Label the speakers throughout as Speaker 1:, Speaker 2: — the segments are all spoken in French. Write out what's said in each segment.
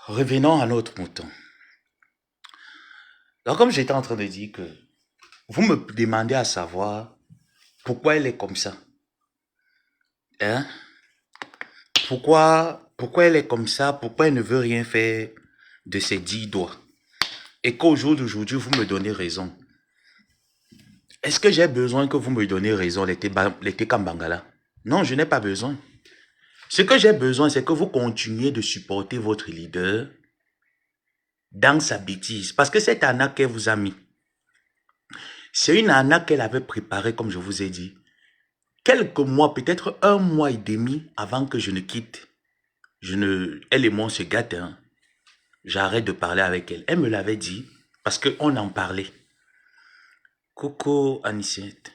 Speaker 1: Revenons à notre mouton. Alors, comme j'étais en train de dire que vous me demandez à savoir pourquoi elle est comme ça. Hein? Pourquoi elle est comme ça? Pourquoi elle ne veut rien faire de ses 10 doigts? Et qu'au jour d'aujourd'hui, vous me donnez raison. Est-ce que j'ai besoin que vous me donniez raison, l'été Kambangala? Non, je n'ai pas besoin. Ce que j'ai besoin, c'est que vous continuiez de supporter votre leader dans sa bêtise. Parce que cette arnaque qu'elle vous a mis, c'est une arnaque qu'elle avait préparée, comme je vous ai dit. Quelques mois, peut-être un mois et demi avant que je ne quitte, elle et moi on se gâte, hein. J'arrête de parler avec elle. Elle me l'avait dit parce qu'on en parlait. Coucou Anicette.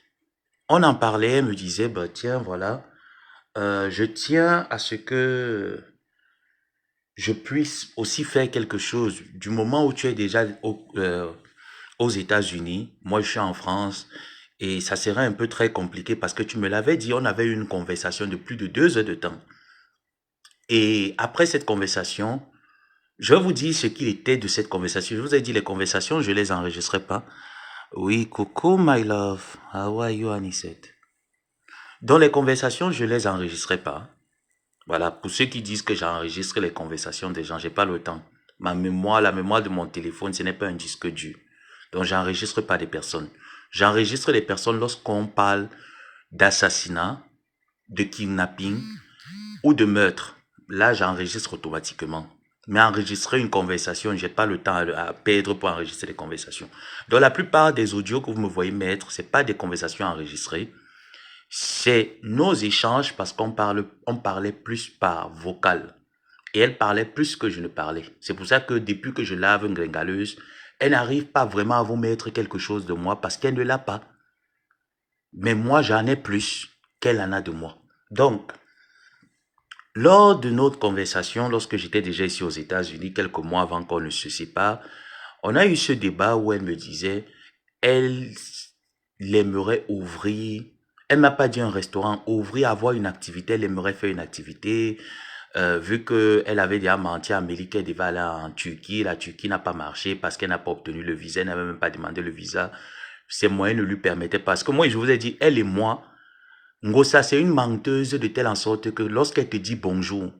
Speaker 1: On en parlait, elle me disait, bah tiens, voilà, je tiens à ce que je puisse aussi faire quelque chose. Du moment où tu es déjà aux États-Unis, moi je suis en France, et ça serait un peu très compliqué parce que tu me l'avais dit, on avait eu une conversation de plus de 2 heures de temps. Et après cette conversation, je vais vous dire ce qu'il était de cette conversation. Je vous ai dit, les conversations, je les enregistrais pas. Oui, coucou, my love. How are you, Anisette? Dans les conversations, je les enregistrais pas. Voilà, pour ceux qui disent que j'enregistre les conversations des gens, j'ai pas le temps. Ma mémoire, la mémoire de mon téléphone, ce n'est pas un disque dur. Donc, j'enregistre pas des personnes. J'enregistre les personnes lorsqu'on parle d'assassinat, de kidnapping ou de meurtre. Là, j'enregistre automatiquement. Mais enregistrer une conversation, j'ai pas le temps à perdre pour enregistrer des conversations. Donc, la plupart des audios que vous me voyez mettre, c'est pas des conversations enregistrées. C'est nos échanges parce on parlait plus par vocal. Et elle parlait plus que je ne parlais. C'est pour ça que depuis que je lave une gringaleuse, elle n'arrive pas vraiment à vous mettre quelque chose de moi parce qu'elle ne l'a pas. Mais moi, j'en ai plus qu'elle en a de moi. Donc, lors de notre conversation, lorsque j'étais déjà ici aux États-Unis, quelques mois avant qu'on ne se sépare, on a eu ce débat où elle me disait, elle aimerait ouvrir, elle m'a pas dit un restaurant, ouvrir, avoir une activité, elle aimerait faire une activité, vu qu'elle avait déjà menti à Amélie qu'elle devait aller en Turquie, la Turquie n'a pas marché parce qu'elle n'a pas obtenu le visa, elle n'avait même pas demandé le visa, ses moyens ne lui permettaient pas. Parce que moi, je vous ai dit, elle et moi, Ngosa, c'est une menteuse de telle en sorte que lorsqu'elle te dit bonjour,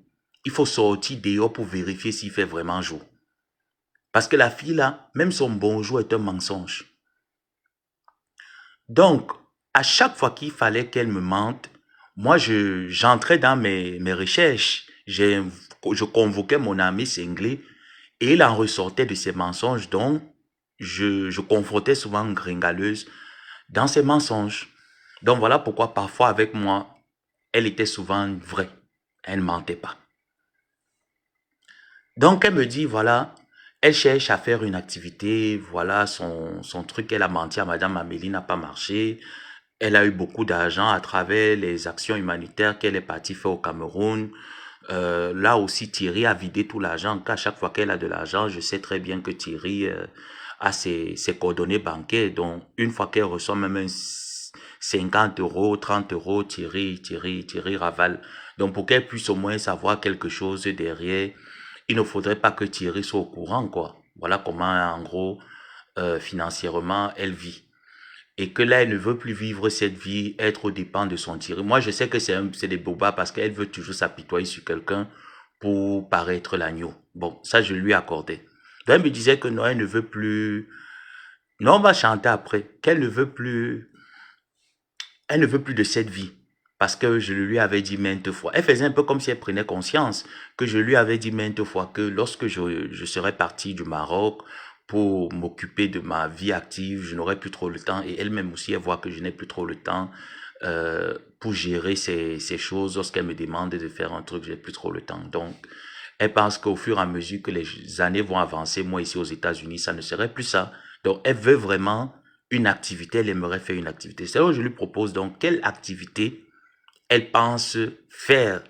Speaker 1: il faut sortir dehors pour vérifier s'il fait vraiment jour. Parce que la fille là, même son bonjour est un mensonge. Donc, à chaque fois qu'il fallait qu'elle me mente, moi, j'entrais dans mes recherches. Je convoquais mon ami cinglé et il en ressortait de ses mensonges. Donc, je confrontais souvent une gringaleuse dans ses mensonges. Donc, voilà pourquoi parfois avec moi, elle était souvent vraie. Elle ne mentait pas. Donc, elle me dit, voilà, elle cherche à faire une activité, voilà, son truc, elle a menti à Madame Amélie n'a pas marché. Elle a eu beaucoup d'argent à travers les actions humanitaires qu'elle est partie faire au Cameroun. Là aussi, Thierry a vidé tout l'argent. Qu'à chaque fois qu'elle a de l'argent, je sais très bien que Thierry a ses coordonnées bancaires. Donc, une fois qu'elle reçoit même 50 euros, 30 euros, Thierry ravale. Donc, pour qu'elle puisse au moins savoir quelque chose derrière, il ne faudrait pas que Thierry soit au courant, quoi. Voilà comment, en gros, financièrement, elle vit. Et que là, elle ne veut plus vivre cette vie, être au dépend de son Thierry. Moi, je sais que c'est des bobas parce qu'elle veut toujours s'apitoyer sur quelqu'un pour paraître l'agneau. Bon, ça, je lui accordais. Donc, elle me disait que non, elle ne veut plus... Non, on va chanter après. Qu'elle ne veut plus... Elle ne veut plus de cette vie. Parce que je lui avais dit maintes fois. Elle faisait un peu comme si elle prenait conscience que je lui avais dit maintes fois que lorsque je serais parti du Maroc pour m'occuper de ma vie active, je n'aurais plus trop le temps. Et elle-même aussi, elle voit que je n'ai plus trop le temps pour gérer ces choses. Lorsqu'elle me demande de faire un truc, j'ai plus trop le temps. Donc, elle pense qu'au fur et à mesure que les années vont avancer, moi ici aux États-Unis, ça ne serait plus ça. Donc, elle veut vraiment une activité, elle aimerait faire une activité. C'est là où je lui propose donc quelle activité elle pense faire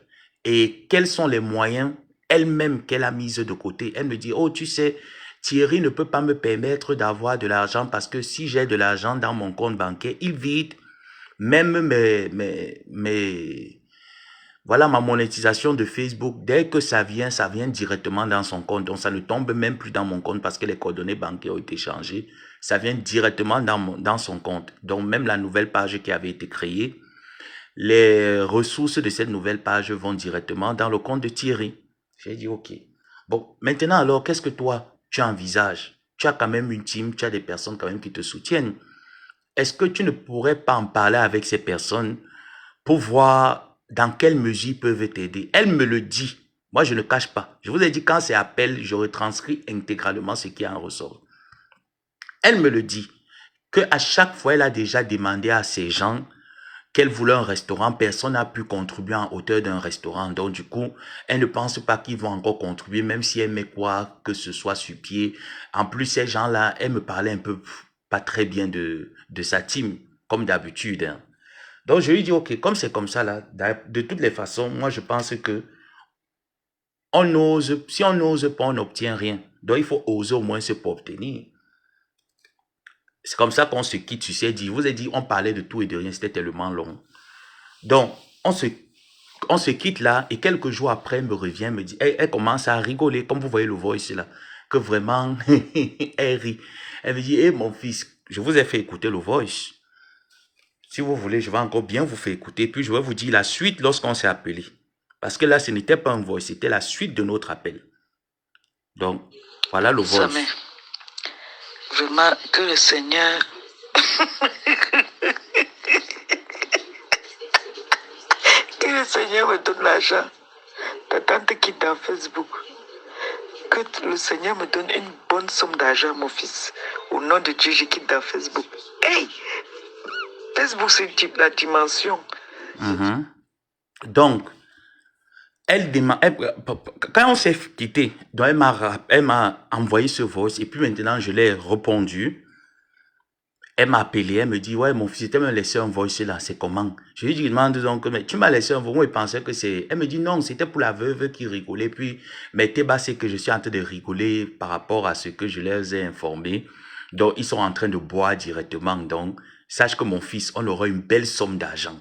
Speaker 1: et quels sont les moyens elle-même qu'elle a mis de côté. Elle me dit, oh, tu sais, Thierry ne peut pas me permettre d'avoir de l'argent parce que si j'ai de l'argent dans mon compte bancaire, il vide même Voilà ma monétisation de Facebook. Dès que ça vient directement dans son compte. Donc, ça ne tombe même plus dans mon compte parce que les coordonnées bancaires ont été changées. Ça vient directement dans son compte. Donc, même la nouvelle page qui avait été créée, les ressources de cette nouvelle page vont directement dans le compte de Thierry. J'ai dit, OK. Bon, maintenant alors, qu'est-ce que toi, tu envisages? Tu as quand même une team, tu as des personnes quand même qui te soutiennent. Est-ce que tu ne pourrais pas en parler avec ces personnes pour voir dans quelle mesure ils peuvent t'aider? Elle me le dit. Moi, je ne cache pas. Je vous ai dit, quand c'est appel, je retranscris intégralement ce qui en ressort. Elle me le dit. Qu'à chaque fois, elle a déjà demandé à ces gens qu'elle voulait un restaurant, personne n'a pu contribuer en hauteur d'un restaurant. Donc, du coup, elle ne pense pas qu'ils vont encore contribuer, même si elle met quoi que ce soit sur pied. En plus, ces gens-là, elle me parlait un peu pas très bien de sa team, comme d'habitude. Hein. Donc, je lui dis, OK, comme c'est comme ça, là, de toutes les façons, moi, je pense que on ose, si on n'ose pas, on n'obtient rien. Donc, il faut oser au moins se pour obtenir. C'est comme ça qu'on se quitte, tu sais, dit. Je vous ai dit, on parlait de tout et de rien, c'était tellement long. Donc, on se quitte là et quelques jours après, elle me revient, me dit, elle commence à rigoler, comme vous voyez le voice là, que vraiment, elle rit. Elle me dit, hé mon fils, je vous ai fait écouter le voice. Si vous voulez, je vais encore bien vous faire écouter, puis je vais vous dire la suite lorsqu'on s'est appelé. Parce que là, ce n'était pas un voice, c'était la suite de notre appel. Donc, voilà le voice.
Speaker 2: Jamais. Vraiment, que le Seigneur... que le Seigneur me donne l'argent. Ta tante qui est dans Facebook. Que le Seigneur me donne une bonne somme d'argent, mon fils. Au nom de Dieu, je quitte dans Facebook. Hey! Facebook, c'est la dimension.
Speaker 1: Donc, quand on s'est quitté, donc elle m'a envoyé ce voice et puis maintenant je l'ai répondu. Elle m'a appelé, elle me dit, ouais, mon fils, tu m'as laissé un voice là, c'est comment? Je lui dis, demande donc, mais tu m'as laissé un voice, moi, je pensais que c'est... Elle me dit, non, c'était pour la veuve qui rigolait, puis, mais t'es bas, c'est que je suis en train de rigoler par rapport à ce que je leur ai informé. Donc, ils sont en train de boire directement, donc, sache que mon fils, on aura une belle somme d'argent.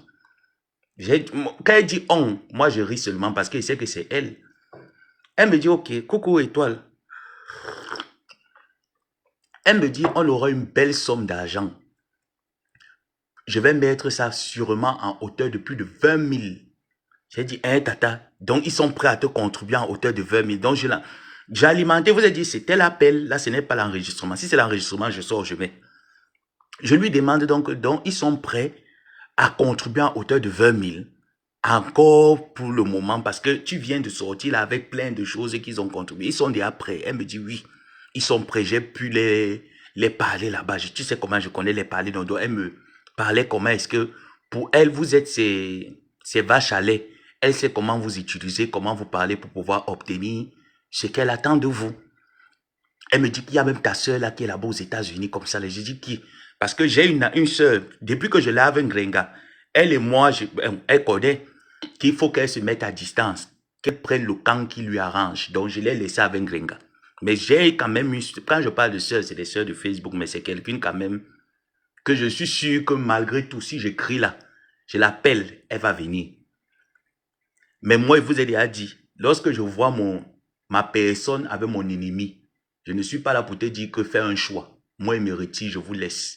Speaker 1: Quand elle dit on, moi je ris seulement parce qu'elle sait que c'est elle. Elle me dit, ok, coucou étoile. Elle me dit, on aura une belle somme d'argent. Je vais mettre ça sûrement en hauteur de plus de 20 000. J'ai dit, hein, tata. Donc, ils sont prêts à te contribuer en hauteur de 20 000. Donc, j'ai alimenté, vous avez dit, c'était l'appel. Là, ce n'est pas l'enregistrement. Si c'est l'enregistrement, je sors, je mets. Je lui demande donc, ils sont prêts à contribuer en hauteur de 20 000. Encore pour le moment, parce que tu viens de sortir là avec plein de choses qu'ils ont contribué. Ils sont déjà prêts. Elle me dit oui, ils sont prêts. J'ai pu les parler là-bas. Tu sais comment je connais les parler. Donc, elle me parlait comment est-ce que pour elle, vous êtes ces vaches à lait. Elle sait comment vous utilisez, comment vous parlez pour pouvoir obtenir ce qu'elle attend de vous. Elle me dit qu'il y a même ta soeur là qui est là-bas aux États-Unis comme ça. Je dis qui? Parce que j'ai une soeur, depuis que je l'ai avec Grenga, elle et moi, elle connaît qu'il faut qu'elle se mette à distance, qu'elle prenne le camp qui lui arrange. Donc, je l'ai laissé avec Grenga. Mais j'ai quand même une... Quand je parle de sœurs, c'est des sœurs de Facebook, mais c'est quelqu'un quand même que je suis sûr que malgré tout, si j'écris là, je l'appelle, elle va venir. Mais moi, je vous ai déjà dit, lorsque je vois ma personne avec mon ennemi, je ne suis pas là pour te dire que fais un choix. Moi, je me retire, je vous laisse.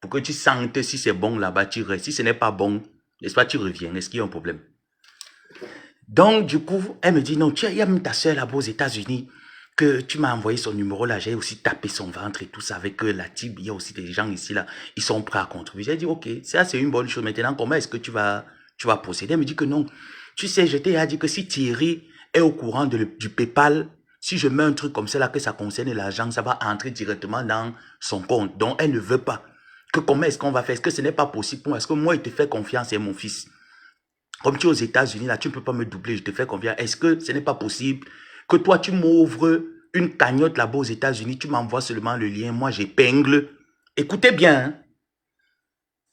Speaker 1: Pour que tu sentes si c'est bon là-bas, tu restes. Si ce n'est pas bon, n'est-ce pas, tu reviens. Est-ce qu'il y a un problème? Donc, du coup, elle me dit, non, il y a même ta soeur là-bas aux États-Unis, que tu m'as envoyé son numéro là, j'ai aussi tapé son ventre et tout ça avec la TIB. Il y a aussi des gens ici là, ils sont prêts à contribuer. J'ai dit, ok, ça c'est une bonne chose. Maintenant, comment est-ce que tu vas procéder? Elle me dit que non. Tu sais, je t'ai dit que si Thierry est au courant du PayPal, si je mets un truc comme ça là, que ça concerne l'argent, ça va entrer directement dans son compte. Donc, elle ne veut pas. Que comment est-ce qu'on va faire? Est-ce que ce n'est pas possible pour moi? Est-ce que moi, il te fait confiance, c'est mon fils? Comme tu es aux États-Unis, là, tu ne peux pas me doubler, je te fais confiance. Est-ce que ce n'est pas possible que toi, tu m'ouvres une cagnotte là-bas aux États-Unis, tu m'envoies seulement le lien, moi, j'épingle. Écoutez bien, hein.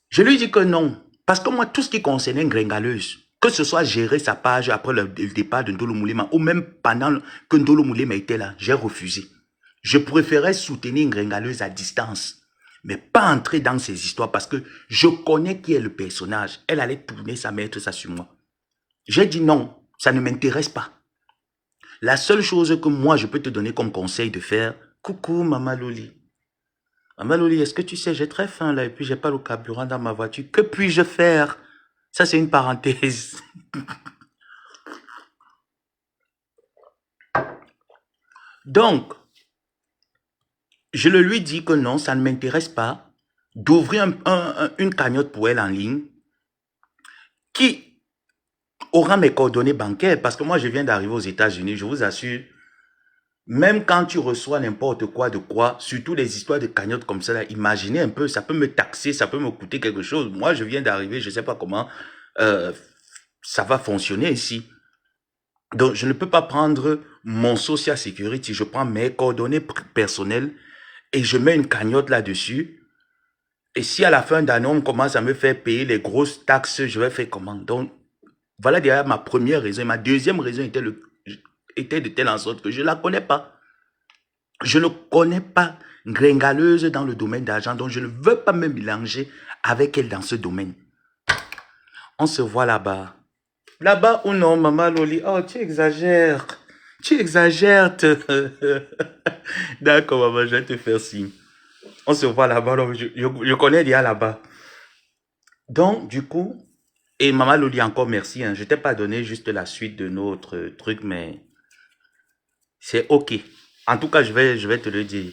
Speaker 1: Je lui dis que non. Parce que moi, tout ce qui concernait Gringaleuse, que ce soit gérer sa page après le départ de Ndolo Moulema, ou même pendant que Ndolo Moulema était là, j'ai refusé. Je préférais soutenir Gringaleuse à distance. Mais pas entrer dans ces histoires parce que je connais qui est le personnage. Elle allait tourner ça, mettre ça sur moi. J'ai dit non, ça ne m'intéresse pas. La seule chose que moi, je peux te donner comme conseil de faire, coucou Maman Loli. Maman Loli, est-ce que tu sais, j'ai très faim là et puis j'ai pas le carburant dans ma voiture. Que puis-je faire? Ça, c'est une parenthèse. Donc, je le lui dis que non, ça ne m'intéresse pas d'ouvrir une cagnotte pour elle en ligne qui aura mes coordonnées bancaires parce que moi, je viens d'arriver aux États-Unis, je vous assure. Même quand tu reçois n'importe quoi de quoi, surtout les histoires de cagnottes comme ça, là, imaginez un peu, ça peut me taxer, ça peut me coûter quelque chose. Moi, je viens d'arriver, je ne sais pas comment ça va fonctionner ici. Donc, je ne peux pas prendre mon Social Security, je prends mes coordonnées personnelles et je mets une cagnotte là-dessus. Et si à la fin d'année, on commence à me faire payer les grosses taxes, je vais faire comment? Donc, voilà déjà ma première raison. Et ma deuxième raison était de telle en sorte que je ne la connais pas. Je ne connais pas Gringaleuse dans le domaine d'argent, donc je ne veux pas me mélanger avec elle dans ce domaine. On se voit là-bas. Là-bas ou non, Maman Loli? Oh, tu exagères. Tu exagères. D'accord, maman, je vais te faire signe. On se voit là-bas. Je connais déjà là-bas. Donc, du coup, et Maman Loli, encore merci. Hein, je ne t'ai pas donné juste la suite de notre truc, mais c'est OK. En tout cas, je vais te le dire.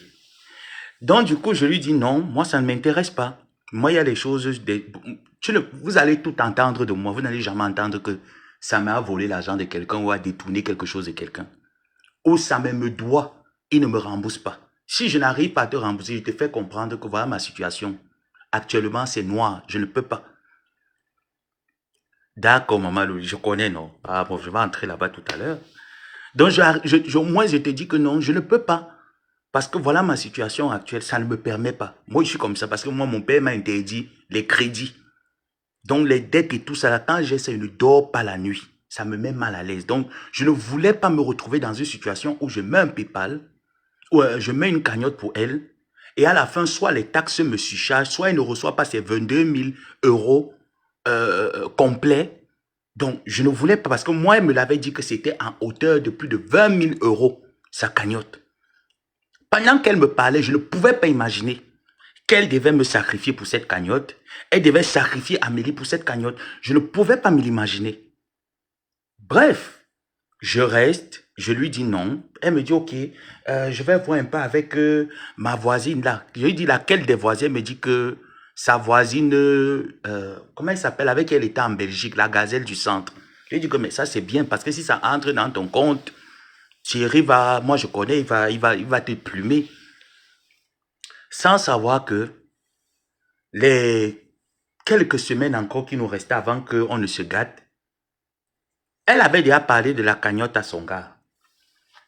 Speaker 1: Donc, du coup, je lui dis non, moi, ça ne m'intéresse pas. Moi, il y a des choses, vous allez tout entendre de moi. Vous n'allez jamais entendre que ça m'a volé l'argent de quelqu'un ou a détourné quelque chose de quelqu'un. Ou ça me doit, il ne me rembourse pas. Si je n'arrive pas à te rembourser, je te fais comprendre que voilà ma situation. Actuellement, c'est noir, je ne peux pas. D'accord, maman, je connais, non. Ah bon, je vais entrer là-bas tout à l'heure. Donc, moi, je te dis que non, je ne peux pas. Parce que voilà ma situation actuelle, ça ne me permet pas. Moi, je suis comme ça parce que moi, mon père m'a interdit les crédits. Donc, les dettes et tout ça, quand j'ai ça, je ne dors pas la nuit. Ça me met mal à l'aise. Donc, je ne voulais pas me retrouver dans une situation où je mets un PayPal, ou je mets une cagnotte pour elle, et à la fin, soit les taxes me surchargent, soit elle ne reçoit pas ses 22 000 euros complets. Donc, je ne voulais pas, parce que moi, elle me l'avait dit que c'était en hauteur de plus de 20 000 euros, sa cagnotte. Pendant qu'elle me parlait, je ne pouvais pas imaginer qu'elle devait me sacrifier pour cette cagnotte. Elle devait sacrifier Amélie pour cette cagnotte. Je ne pouvais pas me l'imaginer. Bref, je reste, je lui dis non. Elle me dit, ok, je vais voir un peu avec ma voisine là. Je lui dis laquelle des voisins. Elle me dit que sa voisine, comment elle s'appelle, avec elle était en Belgique, la gazelle du centre. Je lui dis que mais ça c'est bien parce que si ça entre dans ton compte, Thierry va, moi je connais, il va te plumer. Sans savoir que les quelques semaines encore qui nous restaient avant qu'on ne se gâte, elle avait déjà parlé de la cagnotte à son gars.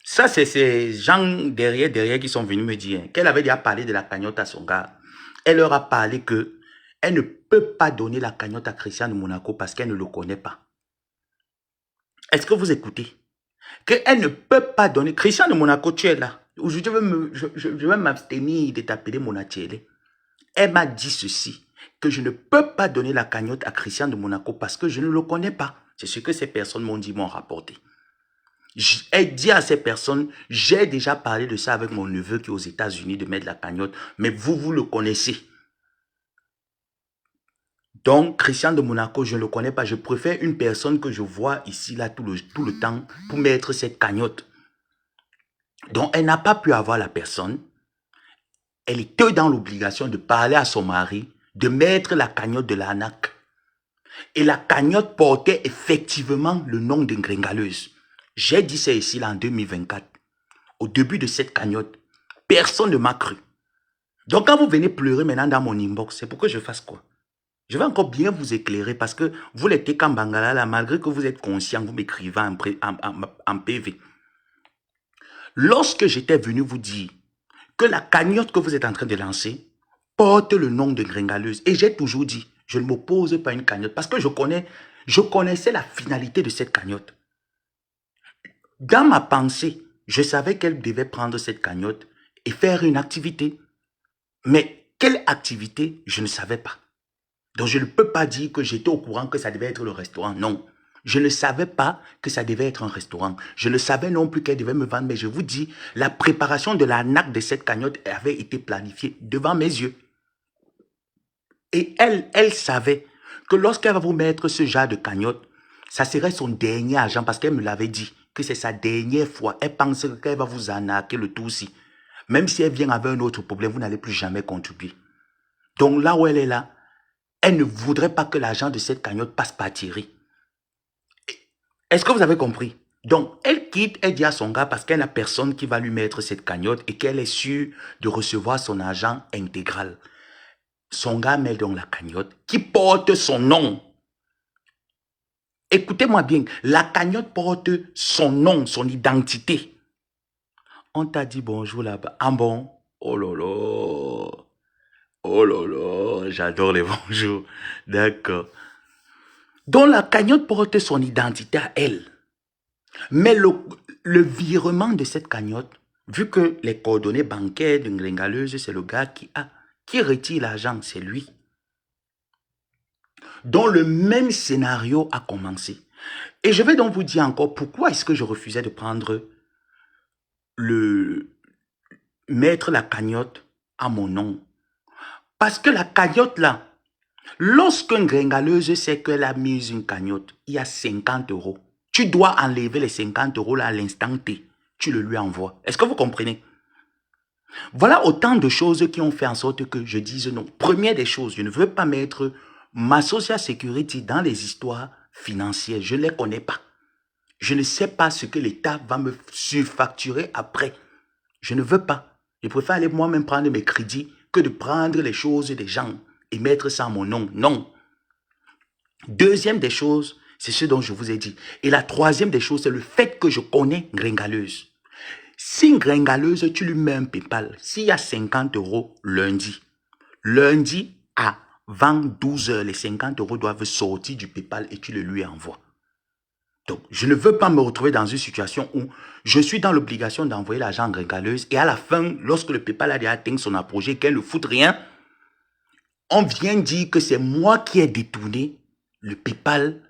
Speaker 1: Ça, c'est ces gens derrière qui sont venus me dire qu'elle avait déjà parlé de la cagnotte à son gars. Elle leur a parlé que elle ne peut pas donner la cagnotte à Christian de Monaco parce qu'elle ne le connaît pas. Est-ce que vous écoutez? Qu'elle ne peut pas donner... Christian de Monaco, tu es là. Aujourd'hui, je vais m'abstenir de t'appeler Monatiele. Elle m'a dit ceci, que je ne peux pas donner la cagnotte à Christian de Monaco parce que je ne le connais pas. C'est ce que ces personnes m'ont dit, m'ont rapporté. Elle dit à ces personnes, j'ai déjà parlé de ça avec mon neveu qui est aux États-Unis de mettre la cagnotte, mais vous le connaissez. Donc, Christian de Monaco, je ne le connais pas. Je préfère une personne que je vois ici, là, tout le temps pour mettre cette cagnotte. Donc, elle n'a pas pu avoir la personne. Elle était dans l'obligation de parler à son mari, de mettre la cagnotte de l'ANAC. Et la cagnotte portait effectivement le nom d'une gringaleuse. J'ai dit ça ici là, en 2024. Au début de cette cagnotte, personne ne m'a cru. Donc quand vous venez pleurer maintenant dans mon inbox, c'est pour que je fasse quoi? Je vais encore bien vous éclairer parce que vous les Tekambangala, là, malgré que vous êtes conscient, vous m'écrivez en PV. Lorsque j'étais venu vous dire que la cagnotte que vous êtes en train de lancer porte le nom de gringaleuse, et j'ai toujours dit, je ne m'oppose pas à une cagnotte parce que je connaissais la finalité de cette cagnotte. Dans ma pensée, je savais qu'elle devait prendre cette cagnotte et faire une activité. Mais quelle activité, je ne savais pas. Donc je ne peux pas dire que j'étais au courant que ça devait être le restaurant. Non. Je ne savais pas que ça devait être un restaurant. Je ne savais non plus qu'elle devait me vendre. Mais je vous dis, la préparation de l'arnaque de cette cagnotte avait été planifiée devant mes yeux. Et elle savait que lorsqu'elle va vous mettre ce genre de cagnotte, ça serait son dernier argent parce qu'elle me l'avait dit que c'est sa dernière fois. Elle pense qu'elle va vous arnaquer le tout aussi. Même si elle vient avec un autre problème, vous n'allez plus jamais contribuer. Donc là où elle est là, elle ne voudrait pas que l'argent de cette cagnotte passe par Thierry. Est-ce que vous avez compris? Donc, elle quitte, elle dit à son gars parce qu'elle n'a personne qui va lui mettre cette cagnotte et qu'elle est sûre de recevoir son argent intégral. Son gars met donc la cagnotte qui porte son nom. Écoutez-moi bien, la cagnotte porte son nom, son identité. On t'a dit bonjour là-bas. Ah bon? Oh là là. Oh là là, j'adore les bonjours. D'accord. Donc la cagnotte porte son identité à elle. Mais le virement de cette cagnotte, vu que les coordonnées bancaires d'une gringaleuse, c'est le gars qui retire l'argent, c'est lui. Donc le même scénario a commencé. Et je vais donc vous dire encore pourquoi est-ce que je refusais de prendre mettre la cagnotte à mon nom. Parce que la cagnotte là, lorsqu'une gringaleuse sait qu'elle a mis une cagnotte, il y a 50 euros. Tu dois enlever les 50 euros là à l'instant T. Tu le lui envoies. Est-ce que vous comprenez? Voilà autant de choses qui ont fait en sorte que je dise non. Première des choses, je ne veux pas mettre ma Social Security dans les histoires financières. Je ne les connais pas. Je ne sais pas ce que l'État va me surfacturer après. Je ne veux pas. Je préfère aller moi-même prendre mes crédits que de prendre les choses des gens et mettre ça à mon nom. Non. Deuxième des choses, c'est ce dont je vous ai dit. Et la troisième des choses, c'est le fait que je connais Gringaleuse. Si une gringaleuse, tu lui mets un PayPal, s'il y a 50 euros lundi avant 12 heures, les 50 euros doivent sortir du PayPal et tu le lui envoies. Donc, je ne veux pas me retrouver dans une situation où je suis dans l'obligation d'envoyer l'argent en gringaleuse et à la fin, lorsque le PayPal a déjà atteint son apogée, qu'elle ne fout rien, on vient dire que c'est moi qui ai détourné le PayPal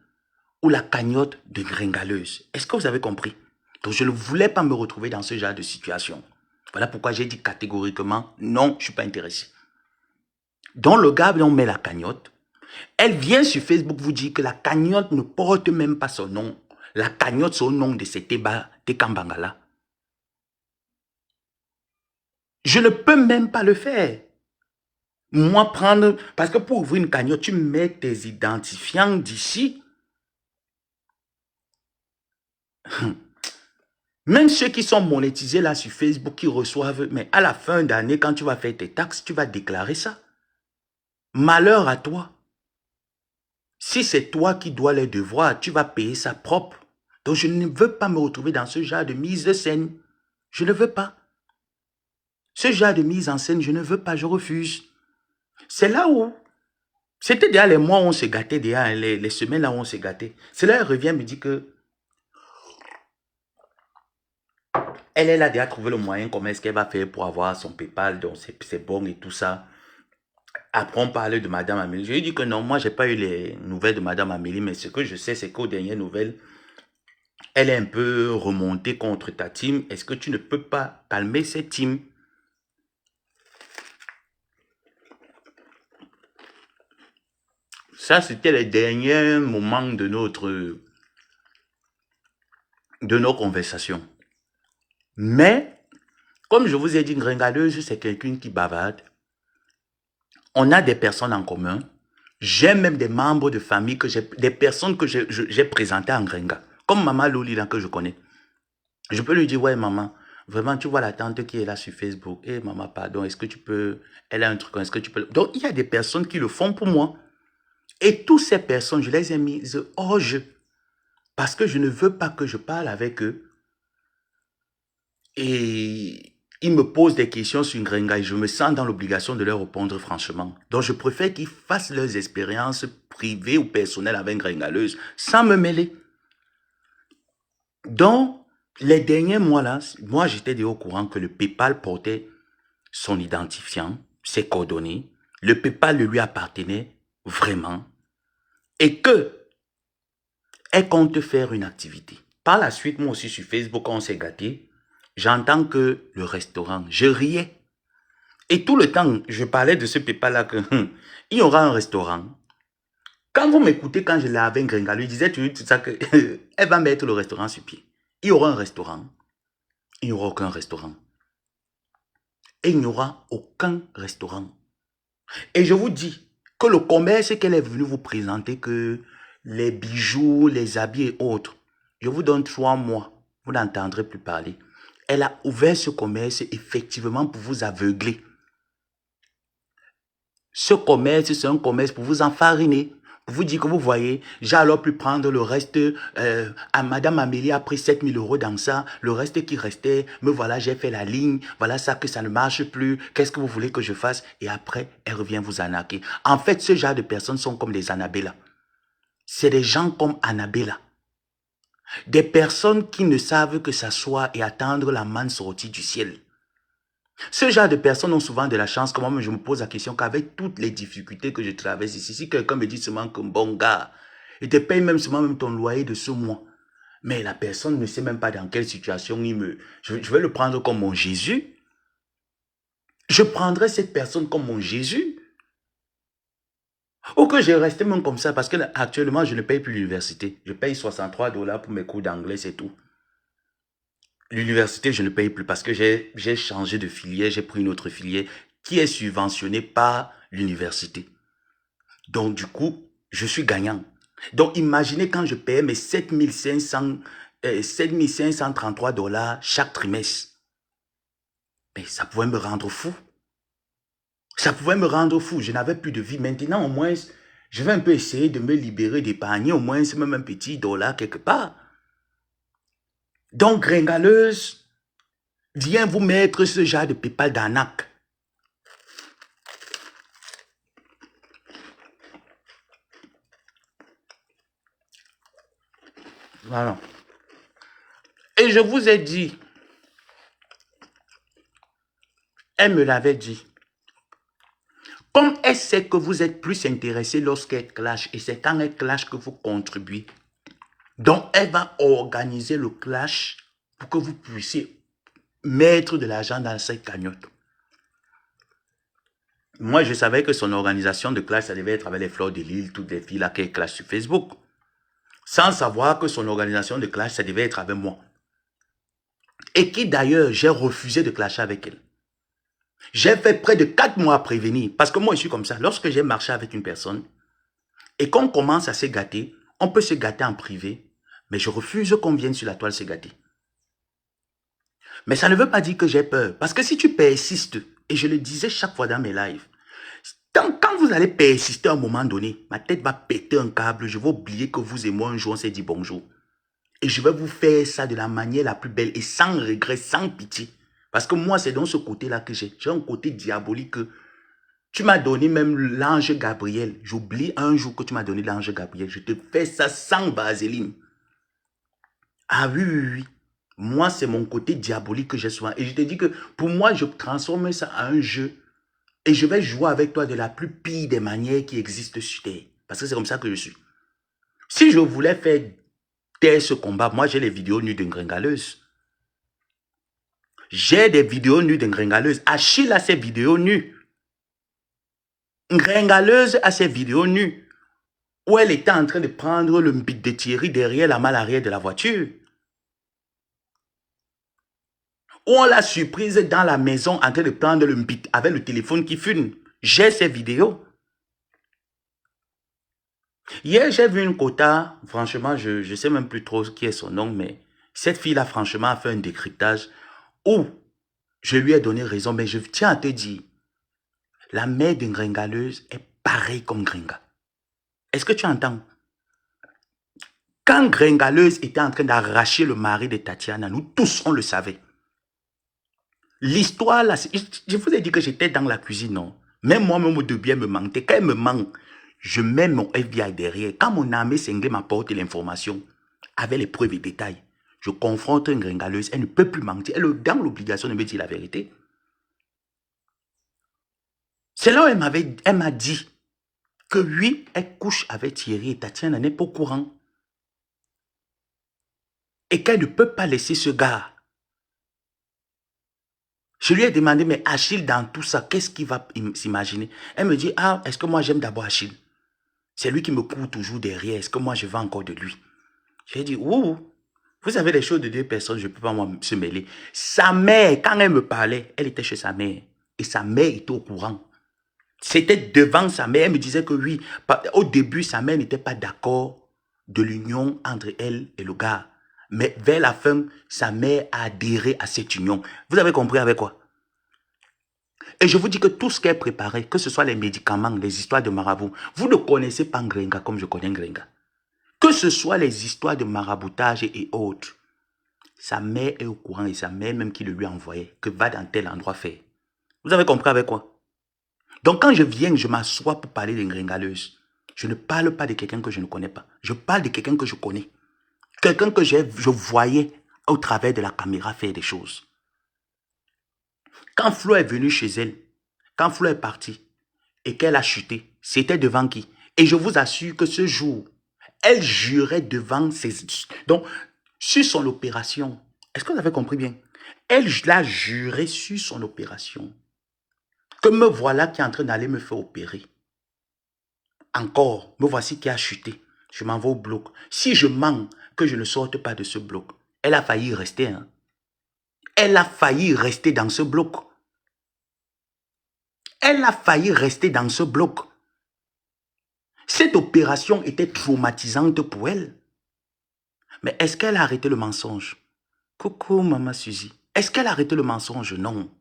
Speaker 1: ou la cagnotte de gringaleuse. Est-ce que vous avez compris? Donc, je ne voulais pas me retrouver dans ce genre de situation. Voilà pourquoi j'ai dit catégoriquement, non, je ne suis pas intéressé. Donc, le gars, on met la cagnotte. Elle vient sur Facebook vous dire que la cagnotte ne porte même pas son nom. La cagnotte, c'est au nom de Seteba Tekambangala. Je ne peux même pas le faire. Moi, prendre... Parce que pour ouvrir une cagnotte, tu mets tes identifiants d'ici. Même ceux qui sont monétisés là sur Facebook, qui reçoivent, mais à la fin d'année, quand tu vas faire tes taxes, tu vas déclarer ça. Malheur à toi. Si c'est toi qui dois les devoirs, tu vas payer ça propre. Donc je ne veux pas me retrouver dans ce genre de mise de scène. Je ne veux pas. Ce genre de mise en scène, je ne veux pas, je refuse. C'est là où, c'était déjà les mois où on se gâtait, déjà, les semaines là où on se gâtait. C'est là elle revient me dit que elle a déjà trouvé le moyen, comment est-ce qu'elle va faire pour avoir son PayPal, donc c'est bon et tout ça. Après, on parlait de Madame Amélie. Je lui ai dit que non, moi, j'ai pas eu les nouvelles de Madame Amélie, mais ce que je sais, c'est qu'aux dernières nouvelles, elle est un peu remontée contre ta team. Est-ce que tu ne peux pas calmer cette team? Ça, c'était les derniers moments de nos conversations. Mais, comme je vous ai dit, une gringaleuse, c'est quelqu'un qui bavarde. On a des personnes en commun. J'ai même des membres de famille, des personnes que j'ai présentées en gringa. Comme Maman Loli, là, que je connais. Je peux lui dire, ouais, maman, vraiment, tu vois la tante qui est là sur Facebook. Eh, maman, pardon, est-ce que tu peux... Elle a un truc, est-ce que tu peux... Donc, il y a des personnes qui le font pour moi. Et toutes ces personnes, je les ai mises hors jeu. Parce que je ne veux pas que je parle avec eux. Et ils me posent des questions sur une gringa et je me sens dans l'obligation de leur répondre franchement. Donc, je préfère qu'ils fassent leurs expériences privées ou personnelles avec une gringaleuse sans me mêler. Donc, les derniers mois là, moi j'étais déjà au courant que le PayPal portait son identifiant, ses coordonnées. Le PayPal lui appartenait vraiment. Et que Elle compte faire une activité. Par la suite, moi aussi sur Facebook, on s'est gâté. J'entends que le restaurant, je riais. Et tout le temps, je parlais de ce pépa-là que il y aura un restaurant. Quand vous m'écoutez, quand je l'avais Gringalo, il disait tout ça que elle va mettre le restaurant sur pied. Il y aura un restaurant. Il n'y aura aucun restaurant. Et il n'y aura aucun restaurant. Et je vous dis que le commerce qu'elle est venue vous présenter, que les bijoux, les habits et autres, je vous donne 3 mois, vous n'entendrez plus parler. Elle a ouvert ce commerce effectivement pour vous aveugler. Ce commerce, c'est un commerce pour vous enfariner. Pour vous dire que vous voyez, j'ai alors pu prendre le reste. À Madame Amélie a pris 7 000 € dans ça. Le reste qui restait, me voilà, j'ai fait la ligne. Voilà ça que ça ne marche plus. Qu'est-ce que vous voulez que je fasse? Et après, elle revient vous arnaquer. En fait, ce genre de personnes sont comme des Annabella. C'est des gens comme Annabella. Des personnes qui ne savent que s'asseoir et attendre la manne sortie du ciel. Ce genre de personnes ont souvent de la chance, que moi je me pose la question qu'avec toutes les difficultés que je traverse ici, si quelqu'un me dit seulement que bon gars, il te paye même seulement même ton loyer de ce mois, mais la personne ne sait même pas dans quelle situation je vais le prendre comme mon Jésus. Je prendrai cette personne comme mon Jésus. Ou que je restais même comme ça, parce que actuellement je ne paye plus l'université. Je paye 63 $ pour mes cours d'anglais, c'est tout. L'université, je ne paye plus parce que j'ai changé de filière, j'ai pris une autre filière qui est subventionnée par l'université. Donc, du coup, je suis gagnant. Donc, imaginez quand je payais mes 7 533 $ chaque trimestre. Mais ça pouvait me rendre fou. Ça pouvait me rendre fou. Je n'avais plus de vie. Maintenant, au moins, je vais un peu essayer de me libérer, d'épargner au moins même un petit dollar quelque part. Donc, gringaleuse, viens vous mettre ce genre de PayPal d'arnaque. Voilà. Et je vous ai dit, elle me l'avait dit, comme elle sait que vous êtes plus intéressé lorsqu'elle clash, et c'est quand elle clash que vous contribuez. Donc, elle va organiser le clash pour que vous puissiez mettre de l'argent dans cette cagnotte. Moi, je savais que son organisation de clash, ça devait être avec les fleurs de l'île, toutes les filles là qu'elle clash sur Facebook. Sans savoir que son organisation de clash, ça devait être avec moi. Et qui d'ailleurs, j'ai refusé de clasher avec elle. J'ai fait près de 4 mois à prévenir. Parce que moi, je suis comme ça. Lorsque j'ai marché avec une personne et qu'on commence à se gâter, on peut se gâter en privé. Mais je refuse qu'on vienne sur la toile se gâter. Mais ça ne veut pas dire que j'ai peur. Parce que si tu persistes, et je le disais chaque fois dans mes lives, quand vous allez persister à un moment donné, ma tête va péter un câble, je vais oublier que vous et moi un jour on s'est dit bonjour. Et je vais vous faire ça de la manière la plus belle et sans regret, sans pitié. Parce que moi, c'est dans ce côté-là que j'ai. J'ai un côté diabolique que tu m'as donné même l'ange Gabriel. J'oublie un jour que tu m'as donné l'ange Gabriel. Je te fais ça sans vaseline. Ah oui, oui, oui. Moi, c'est mon côté diabolique que j'ai souvent. Et je te dis que pour moi, je transforme ça en un jeu. Et je vais jouer avec toi de la plus pire des manières qui existent sur Terre. Parce que c'est comme ça que je suis. Si je voulais faire taire ce combat, moi, j'ai les vidéos nues d'une gringaleuse. J'ai des vidéos nues d'une gringaleuse. Achille a ses vidéos nues. Une gringaleuse a ses vidéos nues. Où elle était en train de prendre le mbit de Thierry derrière la malle arrière de la voiture. Où on l'a surprise dans la maison en train de prendre le mbit avec le téléphone qui fume. J'ai ces vidéos. Hier, j'ai vu une quota, franchement, je ne sais même plus trop qui est son nom, mais cette fille-là, franchement, a fait un décryptage où je lui ai donné raison, mais je tiens à te dire, la mère d'une gringaleuse est pareille comme Gringa. Est-ce que tu entends? Quand Gringaleuse était en train d'arracher le mari de Tatiana, nous tous, on le savait. L'histoire, là, je vous ai dit que j'étais dans la cuisine, non? Même moi-même, au début, elle me mentait. Quand elle me ment, je mets mon FBI derrière. Quand mon armée cinglée m'apporte l'information, avec les preuves et détails, je confronte une gringaleuse, elle ne peut plus mentir. Elle est dans l'obligation de me dire la vérité. C'est là où elle m'a dit que oui, elle couche avec Thierry et Tatiana n'est pas au courant. et qu'elle ne peut pas laisser ce gars. Je lui ai demandé, mais Achille, dans tout ça, qu'est-ce qu'il va s'imaginer? Elle me dit, ah, est-ce que moi j'aime d'abord Achille? C'est lui qui me court toujours derrière. Est-ce que moi je veux encore de lui? J'ai dit, ouh, vous savez les choses de deux personnes, je ne peux pas moi se mêler. Sa mère, quand elle me parlait, elle était chez sa mère. Et sa mère était au courant. C'était devant sa mère. Elle me disait que oui, au début, sa mère n'était pas d'accord de l'union entre elle et le gars. Mais vers la fin, sa mère a adhéré à cette union. Vous avez compris avec quoi? Et je vous dis que tout ce qu'elle préparait, que ce soit les médicaments, les histoires de marabout, vous ne connaissez pas Ngrenga comme je connais Ngrenga. Que ce soit les histoires de maraboutage et autres, sa mère est au courant et sa mère même qui le lui envoyait, que va dans tel endroit faire. Vous avez compris avec quoi? Donc quand je viens, je m'assois pour parler des Ngrengaleuses. Je ne parle pas de quelqu'un que je ne connais pas. Je parle de quelqu'un que je connais. Quelqu'un que je voyais au travers de la caméra faire des choses. Quand Flo est venu chez elle, quand Flo est parti et qu'elle a chuté, c'était devant qui? Et je vous assure que ce jour, elle jurait devant ses... Donc, sur son opération, est-ce que vous avez compris bien? Elle l'a juré sur son opération. Que me voilà qui est en train d'aller me faire opérer. Encore, me voici qui a chuté. Je m'en vais au bloc. Si je mens que je ne sorte pas de ce bloc, elle a failli rester. Hein? Elle a failli rester dans ce bloc. Elle a failli rester dans ce bloc. Cette opération était traumatisante pour elle. Mais est-ce qu'elle a arrêté le mensonge? Coucou, maman Suzy. Est-ce qu'elle a arrêté le mensonge? Non.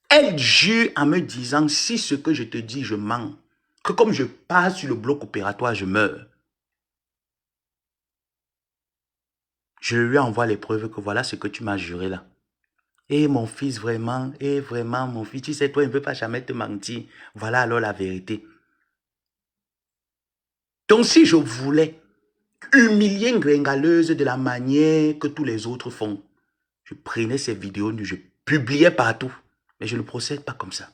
Speaker 1: Elle jure en me disant, si ce que je te dis, je mens, que comme je passe sur le bloc opératoire, je meurs. Je lui envoie les preuves que voilà ce que tu m'as juré là. Et mon fils, vraiment, mon fils, tu sais, toi, il ne peut pas jamais te mentir. Voilà alors la vérité. Donc, si je voulais humilier une Ngrengaleuses de la manière que tous les autres font, je prenais ces vidéos, je publiais partout. Mais je ne procède pas comme ça.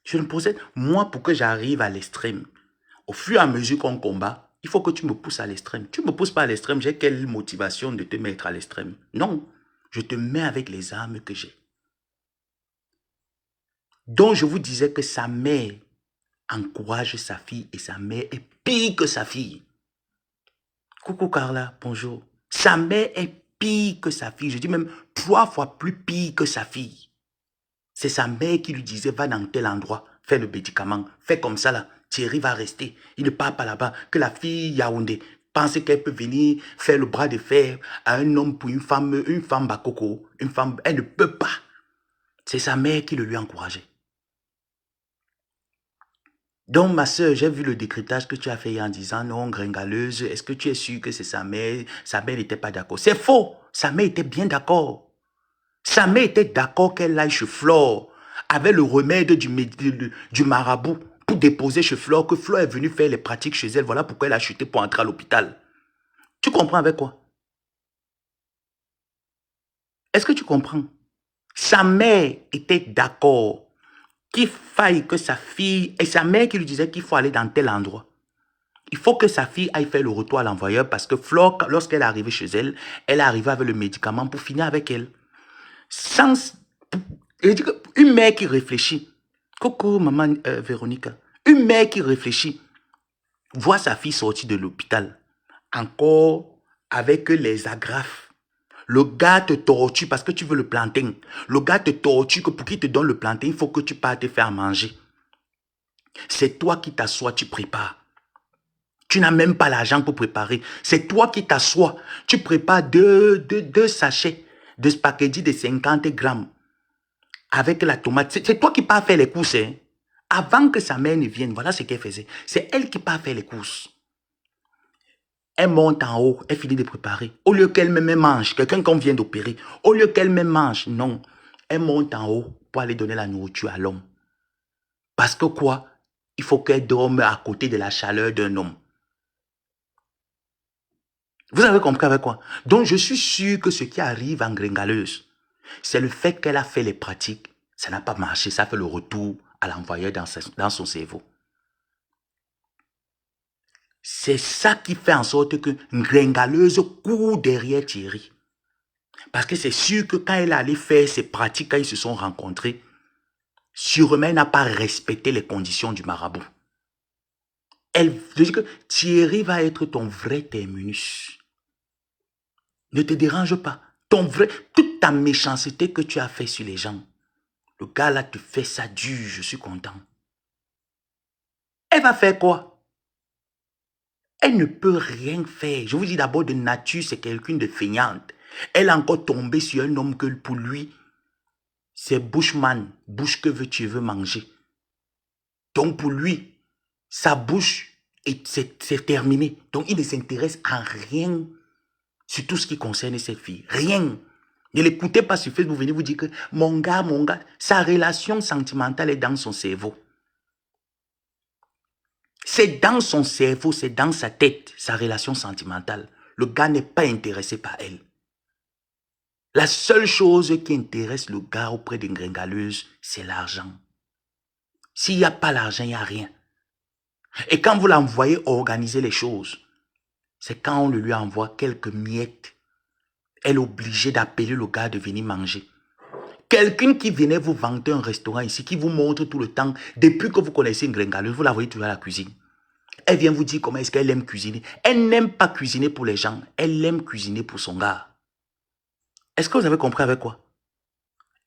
Speaker 1: Je ne procède, moi, pour que j'arrive à l'extrême, au fur et à mesure qu'on combat, il faut que tu me pousses à l'extrême. Tu ne me pousses pas à l'extrême, j'ai quelle motivation de te mettre à l'extrême? Non, je te mets avec les armes que j'ai. Donc, je vous disais que sa mère encourage sa fille et sa mère est pire que sa fille. Coucou Carla, bonjour. Sa mère est pire que sa fille. Je dis même 3 fois plus pire que sa fille. C'est sa mère qui lui disait, va dans tel endroit, fais le médicament, fais comme ça là, Thierry va rester. Il ne part pas là-bas. Que la fille Yaoundé pense qu'elle peut venir faire le bras de fer à un homme pour une femme bakoko, une femme, elle ne peut pas. C'est sa mère qui le lui encourageait. Donc, ma soeur, j'ai vu le décryptage que tu as fait en disant, non, Ngrengaleuses, est-ce que tu es sûr que c'est sa mère? Sa mère n'était pas d'accord. C'est faux. Sa mère était bien d'accord. Sa mère était d'accord qu'elle aille chez Flore avec le remède du marabout pour déposer chez Flore, que Flore est venue faire les pratiques chez elle. Voilà pourquoi elle a chuté pour entrer à l'hôpital. Tu comprends avec quoi? Est-ce que tu comprends? Sa mère était d'accord qu'il faille que sa fille, et sa mère qui lui disait qu'il faut aller dans tel endroit. Il faut que sa fille aille faire le retour à l'envoyeur parce que Flore, lorsqu'elle est arrivée chez elle, elle est arrivée avec le médicament pour finir avec elle. Une mère qui réfléchit. Coucou, maman Véronica. Une mère qui réfléchit. Voit sa fille sortir de l'hôpital. Encore avec les agrafes. Le gars te torture parce que tu veux le plantain. Le gars te torture que pour qu'il te donne le plantain, il faut que tu partes te faire manger. C'est toi qui t'assois, tu prépares. Tu n'as même pas l'argent pour préparer. C'est toi qui t'assois. Tu prépares deux sachets de spaghetti de 50 grammes avec la tomate. C'est toi qui pars faire les courses. Hein. Avant que sa mère ne vienne, voilà ce qu'elle faisait. C'est elle qui part faire les courses. Elle monte en haut, elle finit de préparer. Au lieu qu'elle-même mange, quelqu'un qu'on vient d'opérer, au lieu qu'elle-même mange, non. Elle monte en haut pour aller donner la nourriture à l'homme. Parce que quoi? Il faut qu'elle dorme à côté de la chaleur d'un homme. Vous avez compris avec quoi? Donc, je suis sûr que ce qui arrive en Ngrengaleuses, c'est le fait qu'elle a fait les pratiques. Ça n'a pas marché, ça fait le retour à l'envoyeur dans son cerveau. C'est ça qui fait en sorte que Ngringaleuse court derrière Thierry. Parce que c'est sûr que quand elle allait faire ses pratiques, quand ils se sont rencontrés, sûrement elle n'a pas respecté les conditions du marabout. Elle dit que Thierry va être ton vrai terminus. Ne te dérange pas. Toute ta méchanceté que tu as fait sur les gens, le gars là te fait ça dur, je suis content. Elle va faire quoi? Elle ne peut rien faire. Je vous dis d'abord, de nature, c'est quelqu'un de feignante. Elle est encore tombée sur un homme que pour lui, c'est bushman. Bouche que tu veux manger. Donc pour lui, sa bouche, c'est terminé. Donc il ne s'intéresse à rien sur tout ce qui concerne cette fille. Rien. Ne l'écoutez pas sur Facebook, vous venez vous dire que mon gars, sa relation sentimentale est dans son cerveau. C'est dans son cerveau, c'est dans sa tête, sa relation sentimentale. Le gars n'est pas intéressé par elle. La seule chose qui intéresse le gars auprès d'une Ngringaleuse, c'est l'argent. S'il n'y a pas l'argent, il n'y a rien. Et quand vous l'envoyez organiser les choses, c'est quand on lui envoie quelques miettes, elle est obligée d'appeler le gars de venir manger. Quelqu'un qui venait vous vendre un restaurant ici, qui vous montre tout le temps, depuis que vous connaissez une Ngringaleuse, vous la voyez toujours à la cuisine. Elle vient vous dire comment est-ce qu'elle aime cuisiner. Elle n'aime pas cuisiner pour les gens, elle aime cuisiner pour son gars. Est-ce que vous avez compris avec quoi?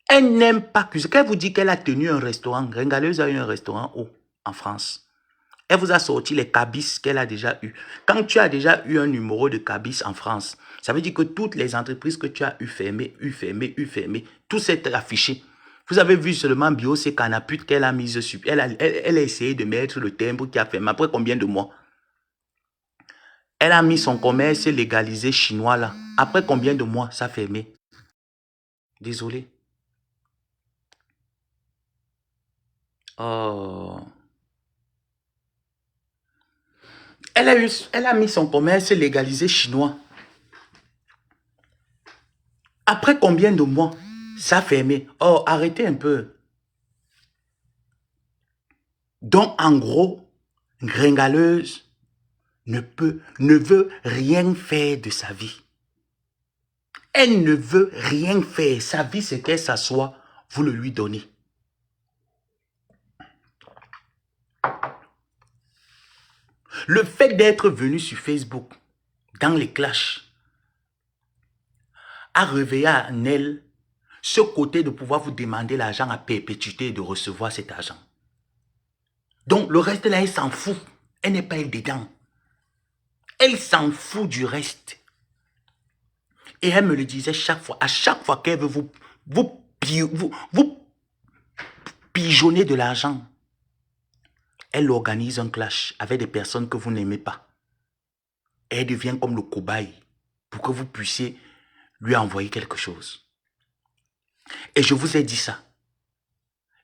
Speaker 1: Elle n'aime pas cuisiner. Quand elle vous dit qu'elle a tenu un restaurant, Ngringaleuse a eu un restaurant où? En France. Elle vous a sorti les cabis qu'elle a déjà eu. Quand tu as déjà eu un numéro de cabis en France, ça veut dire que toutes les entreprises que tu as eu fermées, tout s'est affiché. Vous avez vu seulement Biosé Canaput qu'elle a mise sur. Elle a essayé de mettre le timbre qui a fermé. Après combien de mois? Elle a mis son commerce légalisé chinois là. Après combien de mois ça a fermé? Désolé. Oh. Elle a mis son commerce légalisé chinois. Après combien de mois ça a fermé? Oh, arrêtez un peu. Donc, en gros, Ngringaleuse ne veut rien faire de sa vie. Elle ne veut rien faire. Sa vie, c'est qu'elle s'assoit, vous le lui donnez. Le fait d'être venu sur Facebook, dans les clashs, a réveillé en elle ce côté de pouvoir vous demander l'argent à perpétuité et de recevoir cet argent. Donc, le reste là, elle s'en fout. Elle n'est pas elle dedans. Elle s'en fout du reste. Et elle me le disait chaque fois. À chaque fois qu'elle veut vous pigeonner de l'argent, elle organise un clash avec des personnes que vous n'aimez pas. Elle devient comme le cobaye pour que vous puissiez lui envoyer quelque chose. Et je vous ai dit ça.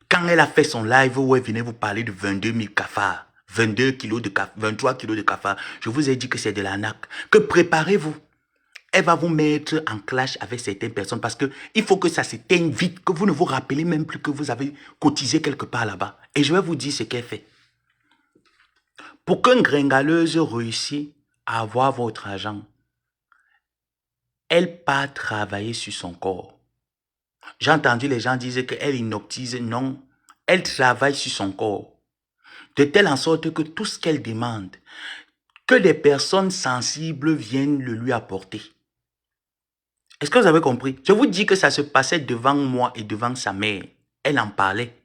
Speaker 1: Quand elle a fait son live où elle venait vous parler de 22 000 cafards, 22 kilos de cafards, 23 kilos de cafards, je vous ai dit que c'est de l'arnaque. Que préparez-vous. Elle va vous mettre en clash avec certaines personnes parce qu'il faut que ça s'éteigne vite, que vous ne vous rappelez même plus que vous avez cotisé quelque part là-bas. Et je vais vous dire ce qu'elle fait. Pour qu'une Ngringaleuse réussisse à avoir votre argent, elle part travailler sur son corps. J'ai entendu les gens dire qu'elle inoctise. Non, elle travaille sur son corps. De telle en sorte que tout ce qu'elle demande, que des personnes sensibles viennent le lui apporter. Est-ce que vous avez compris? Je vous dis que ça se passait devant moi et devant sa mère. Elle en parlait.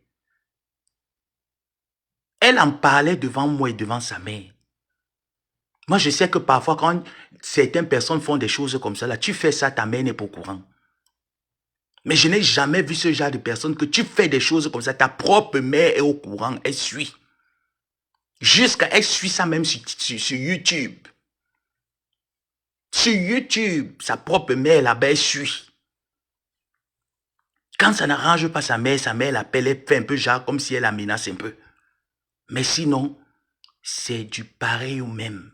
Speaker 1: Elle en parlait devant moi et devant sa mère. Moi, je sais que parfois, quand certaines personnes font des choses comme ça, là, tu fais ça, ta mère n'est pas au courant. Mais je n'ai jamais vu ce genre de personne que tu fais des choses comme ça, ta propre mère est au courant, elle suit. Elle suit ça même sur YouTube. Sur YouTube, sa propre mère là-bas, elle suit. Quand ça n'arrange pas sa mère l'appelle, elle fait un peu genre comme si elle la menace un peu. Mais sinon, c'est du pareil au même.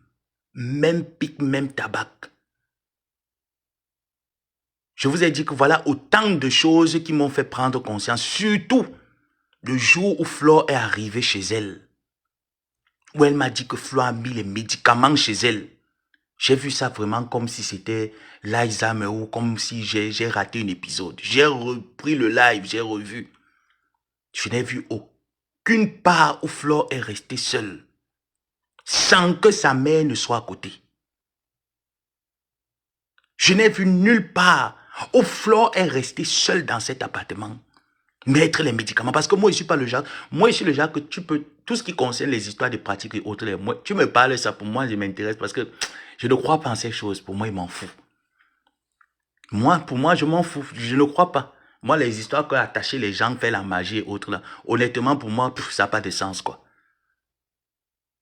Speaker 1: Même pic, même tabac. Je vous ai dit que voilà autant de choses qui m'ont fait prendre conscience, surtout le jour où Flore est arrivée chez elle. où elle m'a dit que Flo a mis les médicaments chez elle. J'ai vu ça vraiment comme si c'était l'Alzheimer ou comme si j'ai raté un épisode. J'ai repris le live, j'ai revu. Je n'ai vu aucune part où Flo est restée seule, sans que sa mère ne soit à côté. Je n'ai vu nulle part où Flo est restée seule dans cet appartement. Mettre les médicaments. Parce que moi, je ne suis pas le genre. Moi, je suis le genre que tu peux. Tout ce qui concerne les histoires de pratiques et autres, moi, tu me parles ça, pour moi, je m'intéresse parce que je ne crois pas en ces choses. Pour moi, il m'en fout. Moi, pour moi, je m'en fous. Je ne crois pas. Moi, les histoires qu'attacher les gens, faire la magie et autres, là, honnêtement, pour moi, ça n'a pas de sens, quoi.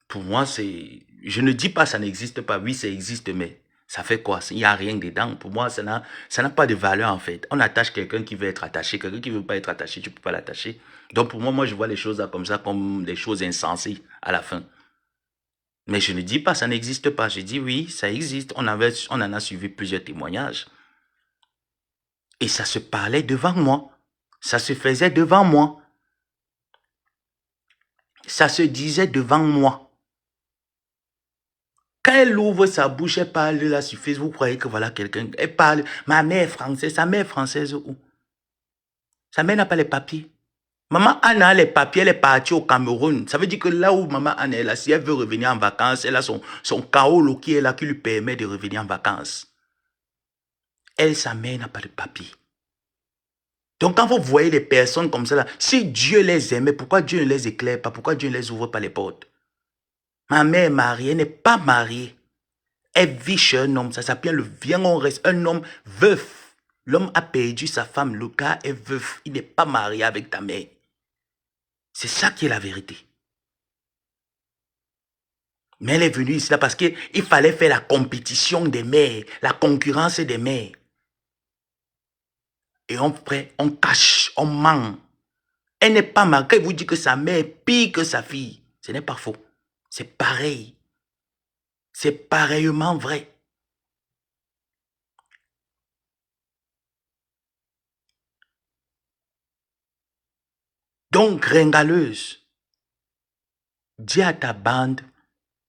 Speaker 1: Pour moi, c'est... Je ne dis pas ça n'existe pas. Oui, ça existe, mais ça fait quoi? Il n'y a rien dedans. Pour moi, ça n'a pas de valeur, en fait. On attache quelqu'un qui veut être attaché. Quelqu'un qui ne veut pas être attaché, tu ne peux pas l'attacher. Donc, pour moi, je vois les choses là, comme ça, comme des choses insensées à la fin. Mais je ne dis pas ça n'existe pas. Je dis oui, ça existe. On en a suivi plusieurs témoignages. Et ça se parlait devant moi. Ça se faisait devant moi. Ça se disait devant moi. Quand elle ouvre sa bouche, elle parle là sur Facebook, vous croyez que voilà quelqu'un, elle parle, ma mère française, sa mère française où? Sa mère n'a pas les papiers. Maman Anna a les papiers, elle est partie au Cameroun. Ça veut dire que là où maman Anna est là, si elle veut revenir en vacances, elle a son kaolo qui est là, qui lui permet de revenir en vacances. Elle, sa mère n'a pas de papiers. Donc quand vous voyez les personnes comme ça, là, si Dieu les aimait, pourquoi Dieu ne les éclaire pas? Pourquoi Dieu ne les ouvre pas les portes? Ma mère est mariée, elle n'est pas mariée. Elle vit chez un homme, ça s'appelle le viens, on reste un homme veuf. L'homme a perdu sa femme, le gars est veuf. Il n'est pas marié avec ta mère. C'est ça qui est la vérité. Mais elle est venue ici là parce qu'il fallait faire la compétition des mères, la concurrence des mères. Et on cache, on ment. Elle n'est pas mariée. Quand il vous dit que sa mère est pire que sa fille, ce n'est pas faux. C'est pareil. C'est pareillement vrai. Donc, ringaleuse, dis à ta bande,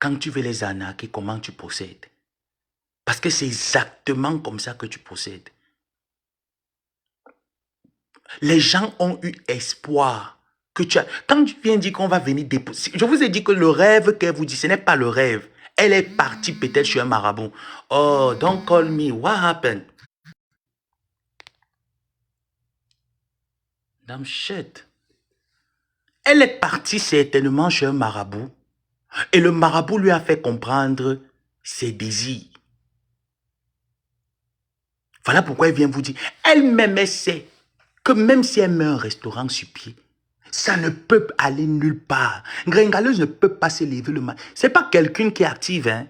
Speaker 1: quand tu veux les arnaquer, comment tu procèdes. Parce que c'est exactement comme ça que tu procèdes. Les gens ont eu espoir que tu as... Quand tu viens dire qu'on va venir déposer... Je vous ai dit que le rêve qu'elle vous dit, ce n'est pas le rêve. Elle est partie peut-être chez un marabout. Oh, don't call me. What happened? Damn shit. Elle est partie certainement chez un marabout. Et le marabout lui a fait comprendre ses désirs. Voilà pourquoi elle vient vous dire. Elle-même, elle sait que même si elle met un restaurant sur pied, ça ne peut aller nulle part. Gringaleuse ne peut pas s'élever le matin. Ce n'est pas quelqu'un qui est active. Hein?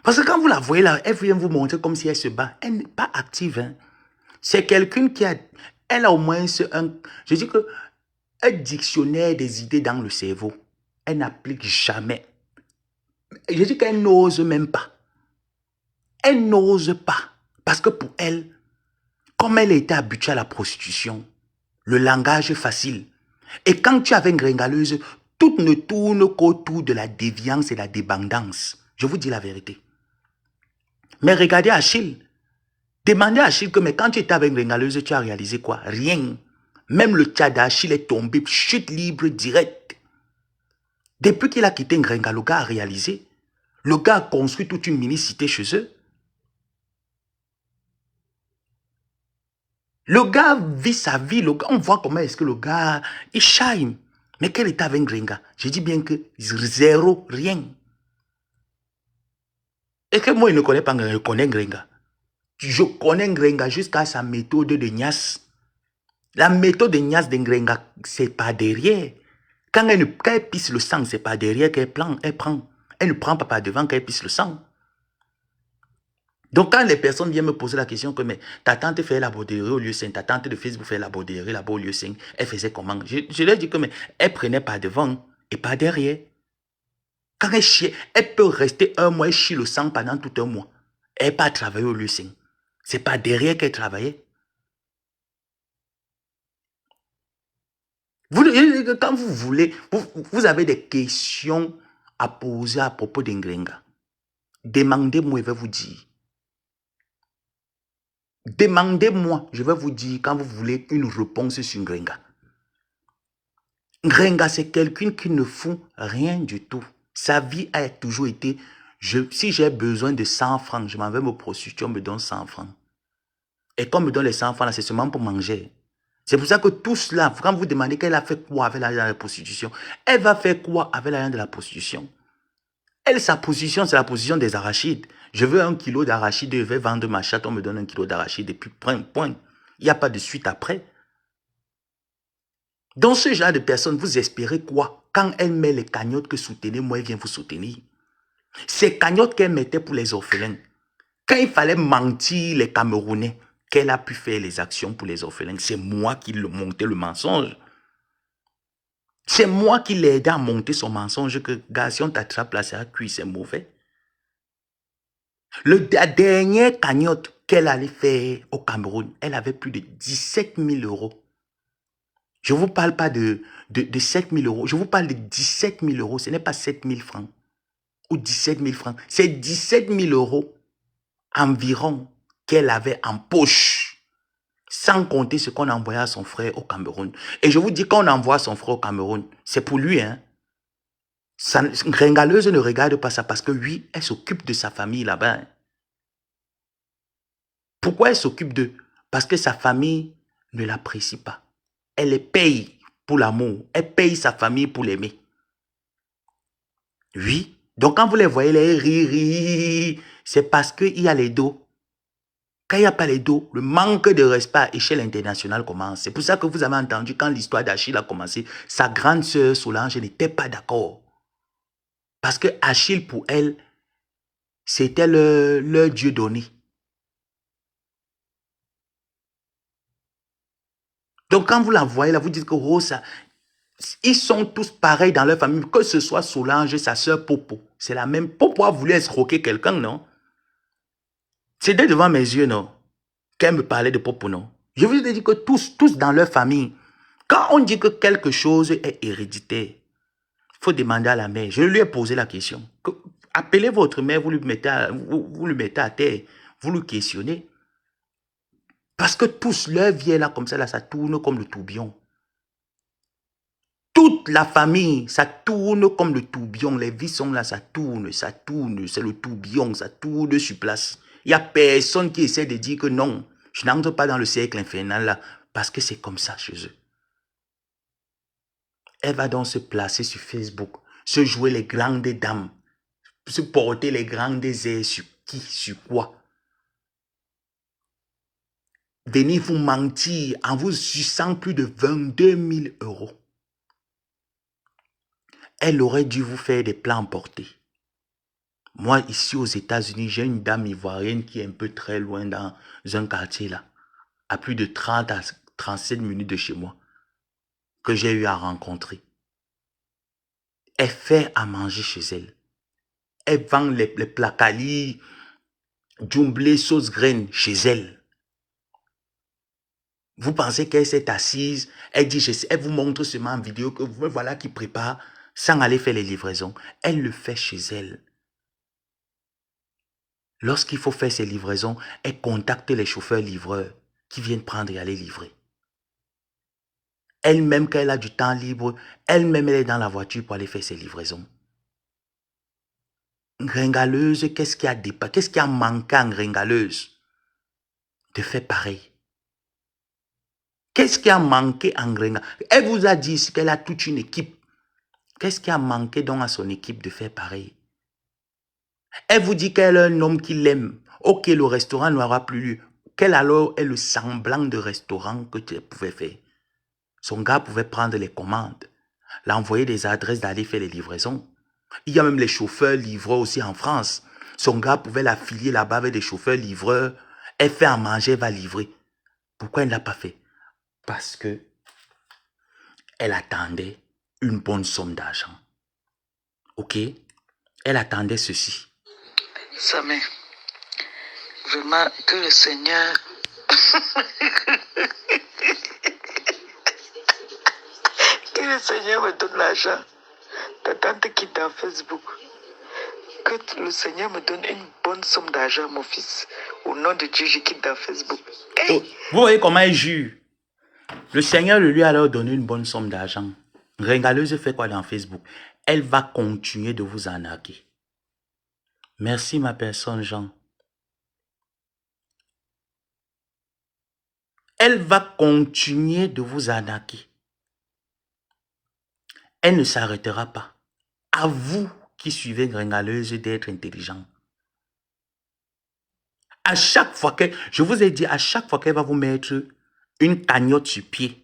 Speaker 1: Parce que quand vous la voyez là, elle vient vous montrer comme si elle se bat. Elle n'est pas active. Hein? C'est quelqu'un qui a... Elle a au moins un... Je dis que un dictionnaire des idées dans le cerveau. Elle n'applique jamais. Je dis qu'elle n'ose même pas. Elle n'ose pas. Parce que pour elle, comme elle était habituée à la prostitution, le langage est facile. Et quand tu es avec une gringaleuse, tout ne tourne qu'autour de la déviance et la débandance. Je vous dis la vérité. Mais regardez Achille. Demandez à Achille que mais quand tu étais avec une gringaleuse, tu as réalisé quoi? Rien. Même le tchad d'Achille est tombé, chute libre, direct. Depuis qu'il a quitté Ngrenga, le gars a réalisé. Le gars a construit toute une mini-cité chez eux. Le gars vit sa vie. On voit comment est-ce que le gars, il shine. Mais quel était avec Ngrenga? Je dis bien que zéro, rien. Et que moi, je ne connais pas Ngrenga, je connais Ngrenga. Je connais Ngrenga jusqu'à sa méthode de Nias. La méthode de Nias de Ngrenga, c'est pas derrière. Quand elle pisse le sang, c'est pas derrière qu'elle prend. Elle ne prend pas par devant quand elle pisse le sang. Donc quand les personnes viennent me poser la question que mais ta tante fait la borderie au lieu 5, ta tante de Facebook fait la borderie là-bas au lieu 5, elle faisait comment? Je leur dis que mais elle prenait par devant et pas derrière. Quand elle chie, elle peut rester un mois, elle chie le sang pendant tout un mois. Elle n'a pas travaillé au lieu 5. C'est pas derrière qu'elle travaillait. Quand vous voulez, vous avez des questions à poser à propos d'Ngrenga. Demandez-moi, je vais vous dire. Demandez-moi, je vais vous dire quand vous voulez une réponse sur Ngrenga. Ngrenga, c'est quelqu'un qui ne fout rien du tout. Sa vie a toujours été, si j'ai besoin de 100 francs, je m'en vais me prostituer, on me donne 100 francs. Et quand on me donne les 100 francs, c'est seulement pour manger. C'est pour ça que tout cela, quand vous demandez qu'elle a fait quoi avec l'argent de la prostitution, elle va faire quoi avec l'argent de la prostitution? Elle, sa position, c'est la position des arachides. Je veux 1 kilo d'arachides, je vais vendre ma chatte, on me donne 1 kilo d'arachides, et puis point. Il n'y a pas de suite après. Dans ce genre de personnes, vous espérez quoi? Quand elle met les cagnottes que soutenez-moi, elle vient vous soutenir. Ces cagnottes qu'elle mettait pour les orphelins, quand il fallait mentir les Camerounais, qu'elle a pu faire les actions pour les orphelins, c'est moi qui le montais le mensonge. C'est moi qui l'ai aidé à monter son mensonge que, gars, si on t'attrape là, c'est à cuire, c'est mauvais. La dernière cagnotte qu'elle allait faire au Cameroun, elle avait plus de 17 000 euros. Je ne vous parle pas de 7 000 euros, je vous parle de 17 000 euros. Ce n'est pas 7 000 francs ou 17 000 francs. C'est 17 000 euros environ qu'elle avait en poche, sans compter ce qu'on envoyait à son frère au Cameroun. Et je vous dis, quand on envoie son frère au Cameroun, c'est pour lui, hein. Ngrenga ne regarde pas ça parce que oui, elle s'occupe de sa famille là-bas. Hein. Pourquoi elle s'occupe d'eux? Parce que sa famille ne l'apprécie pas. Elle les paye pour l'amour. Elle paye sa famille pour l'aimer. Oui. Donc quand vous les voyez, les rire, c'est parce qu'il y a les dos. Quand il n'y a pas les dos, le manque de respect à échelle internationale commence. C'est pour ça que vous avez entendu quand l'histoire d'Achille a commencé, sa grande sœur Solange n'était pas d'accord. Parce que Achille, pour elle, c'était leur Dieu donné. Donc quand vous la voyez là, vous dites que Rosa, ils sont tous pareils dans leur famille, que ce soit Solange, sa sœur Popo. C'est la même. Popo a voulu escroquer quelqu'un, non? C'était devant mes yeux, non? Qu'elle me parlait de Popo, non? Je vous ai dit que tous dans leur famille, quand on dit que quelque chose est héréditaire, il faut demander à la mère. Je lui ai posé la question. Appelez votre mère, vous lui mettez à terre, vous lui questionnez. Parce que tous, leur vie est là comme ça, là, ça tourne comme le tourbillon. Toute la famille, ça tourne comme le tourbillon. Les vies sont là, ça tourne. C'est le tourbillon, ça tourne sur place. Il n'y a personne qui essaie de dire que non, je n'entre pas dans le cercle infernal là, parce que c'est comme ça chez eux. Elle va donc se placer sur Facebook, se jouer les grandes dames, se porter les grandes airs sur qui, sur quoi. Venir vous mentir en vous suçant plus de 22 000 euros. Elle aurait dû vous faire des plans emportés. Moi, ici aux États-Unis, j'ai une dame ivoirienne qui est un peu très loin dans un quartier là, à plus de 30 à 37 minutes de chez moi, que j'ai eu à rencontrer. Elle fait à manger chez elle. Elle vend les placalis, jumblé, sauce graine chez elle. Vous pensez qu'elle s'est assise, elle dit, elle vous montre seulement en vidéo que vous voilà qui prépare sans aller faire les livraisons. Elle le fait chez elle. Lorsqu'il faut faire ses livraisons, elle contacte les chauffeurs-livreurs qui viennent prendre et aller livrer. Elle-même, quand elle a du temps libre, elle-même, elle est dans la voiture pour aller faire ses livraisons. Ngrengaleuse, qu'est-ce qui a manqué à Ngrengaleuse de faire pareil? Qu'est-ce qui a manqué à Ngrenga? Elle vous a dit qu'elle a toute une équipe. Qu'est-ce qui a manqué donc à son équipe de faire pareil? Elle vous dit qu'elle a un homme qui l'aime. Ok, le restaurant n'aura plus lieu. Quel alors est le semblant de restaurant que tu pouvais faire? Son gars pouvait prendre les commandes, l'envoyer des adresses d'aller faire les livraisons. Il y a même les chauffeurs livreurs aussi en France. Son gars pouvait l'affilier là-bas avec des chauffeurs livreurs. Elle fait à manger, elle va livrer. Pourquoi elle ne l'a pas fait? Parce que elle attendait une bonne somme d'argent. Ok? Elle attendait ceci.
Speaker 2: Samé, vraiment que le Seigneur que le Seigneur me donne l'argent. tante qui est dans Facebook. Que le Seigneur me donne une bonne somme d'argent, mon fils. Au nom de Dieu, je quitte dans Facebook. Hey!
Speaker 1: Vous voyez comment elle jure. Le Seigneur lui a alors donné une bonne somme d'argent. Ringaleuse fait quoi dans Facebook? Elle va continuer de vous arnaquer. Merci ma personne, Jean. Elle va continuer de vous arnaquer. Elle ne s'arrêtera pas. À vous qui suivez Ringaleuse d'être intelligent. À chaque fois que, je vous ai dit, à chaque fois qu'elle va vous mettre une cagnotte sur pied.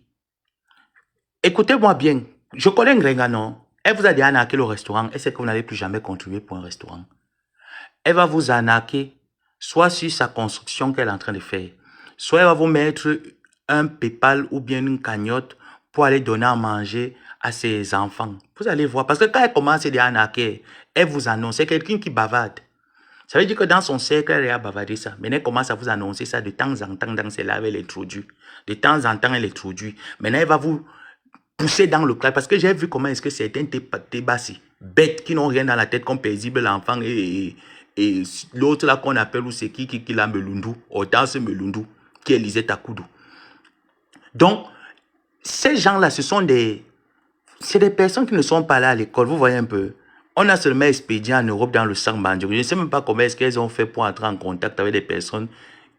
Speaker 1: Écoutez-moi bien. Je connais Ngrenga, non? Elle vous a dit arnaquer le restaurant. Elle sait que vous n'allez plus jamais contribuer pour un restaurant. Elle va vous arnaquer soit sur sa construction qu'elle est en train de faire, soit elle va vous mettre un PayPal ou bien une cagnotte pour aller donner à manger à ses enfants. Vous allez voir. Parce que quand elle commence à arnaquer, elle vous annonce. C'est quelqu'un qui bavarde. Ça veut dire que dans son cercle, elle a bavardé ça. Maintenant, elle commence à vous annoncer ça de temps en temps dans ses lives, elle introduit. De temps en temps, elle introduit. Maintenant, elle va vous pousser dans le plat. Parce que j'ai vu comment est-ce que certains tébassis, bêtes qui n'ont rien dans la tête comme paisible l'enfant et l'autre là qu'on appelle ou c'est qui l'a Melundu, Hortense Melundu, qui est Lisette Akoudou. Donc, ces gens-là, c'est des personnes qui ne sont pas là à l'école. Vous voyez un peu. On a seulement expédié en Europe dans le sang bandio. Je ne sais même pas comment est-ce qu'elles ont fait pour entrer en contact avec des personnes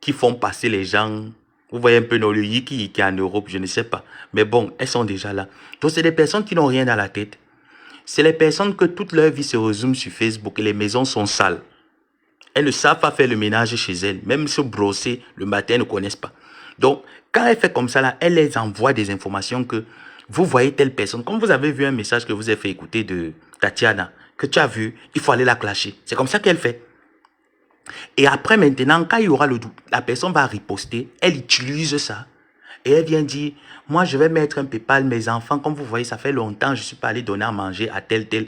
Speaker 1: qui font passer les gens. Vous voyez un peu dans le yiki qui est en Europe, je ne sais pas. Mais bon, elles sont déjà là. Donc, c'est des personnes qui n'ont rien dans la tête. C'est les personnes que toute leur vie se résume sur Facebook et les maisons sont sales. Elles ne savent pas faire le ménage chez elles. Même se brosser le matin, elles ne connaissent pas. Donc, quand elle fait comme ça, là, elle les envoie des informations que vous voyez telle personne. Comme vous avez vu un message que vous avez fait écouter de Tatiana, que tu as vu, il faut aller la clasher. C'est comme ça qu'elle fait. Et après, maintenant, quand il y aura le doute, la personne va riposter, elle utilise ça. Et elle vient dire, moi, je vais mettre un PayPal, mes enfants, comme vous voyez, ça fait longtemps, je ne suis pas allé donner à manger à tel.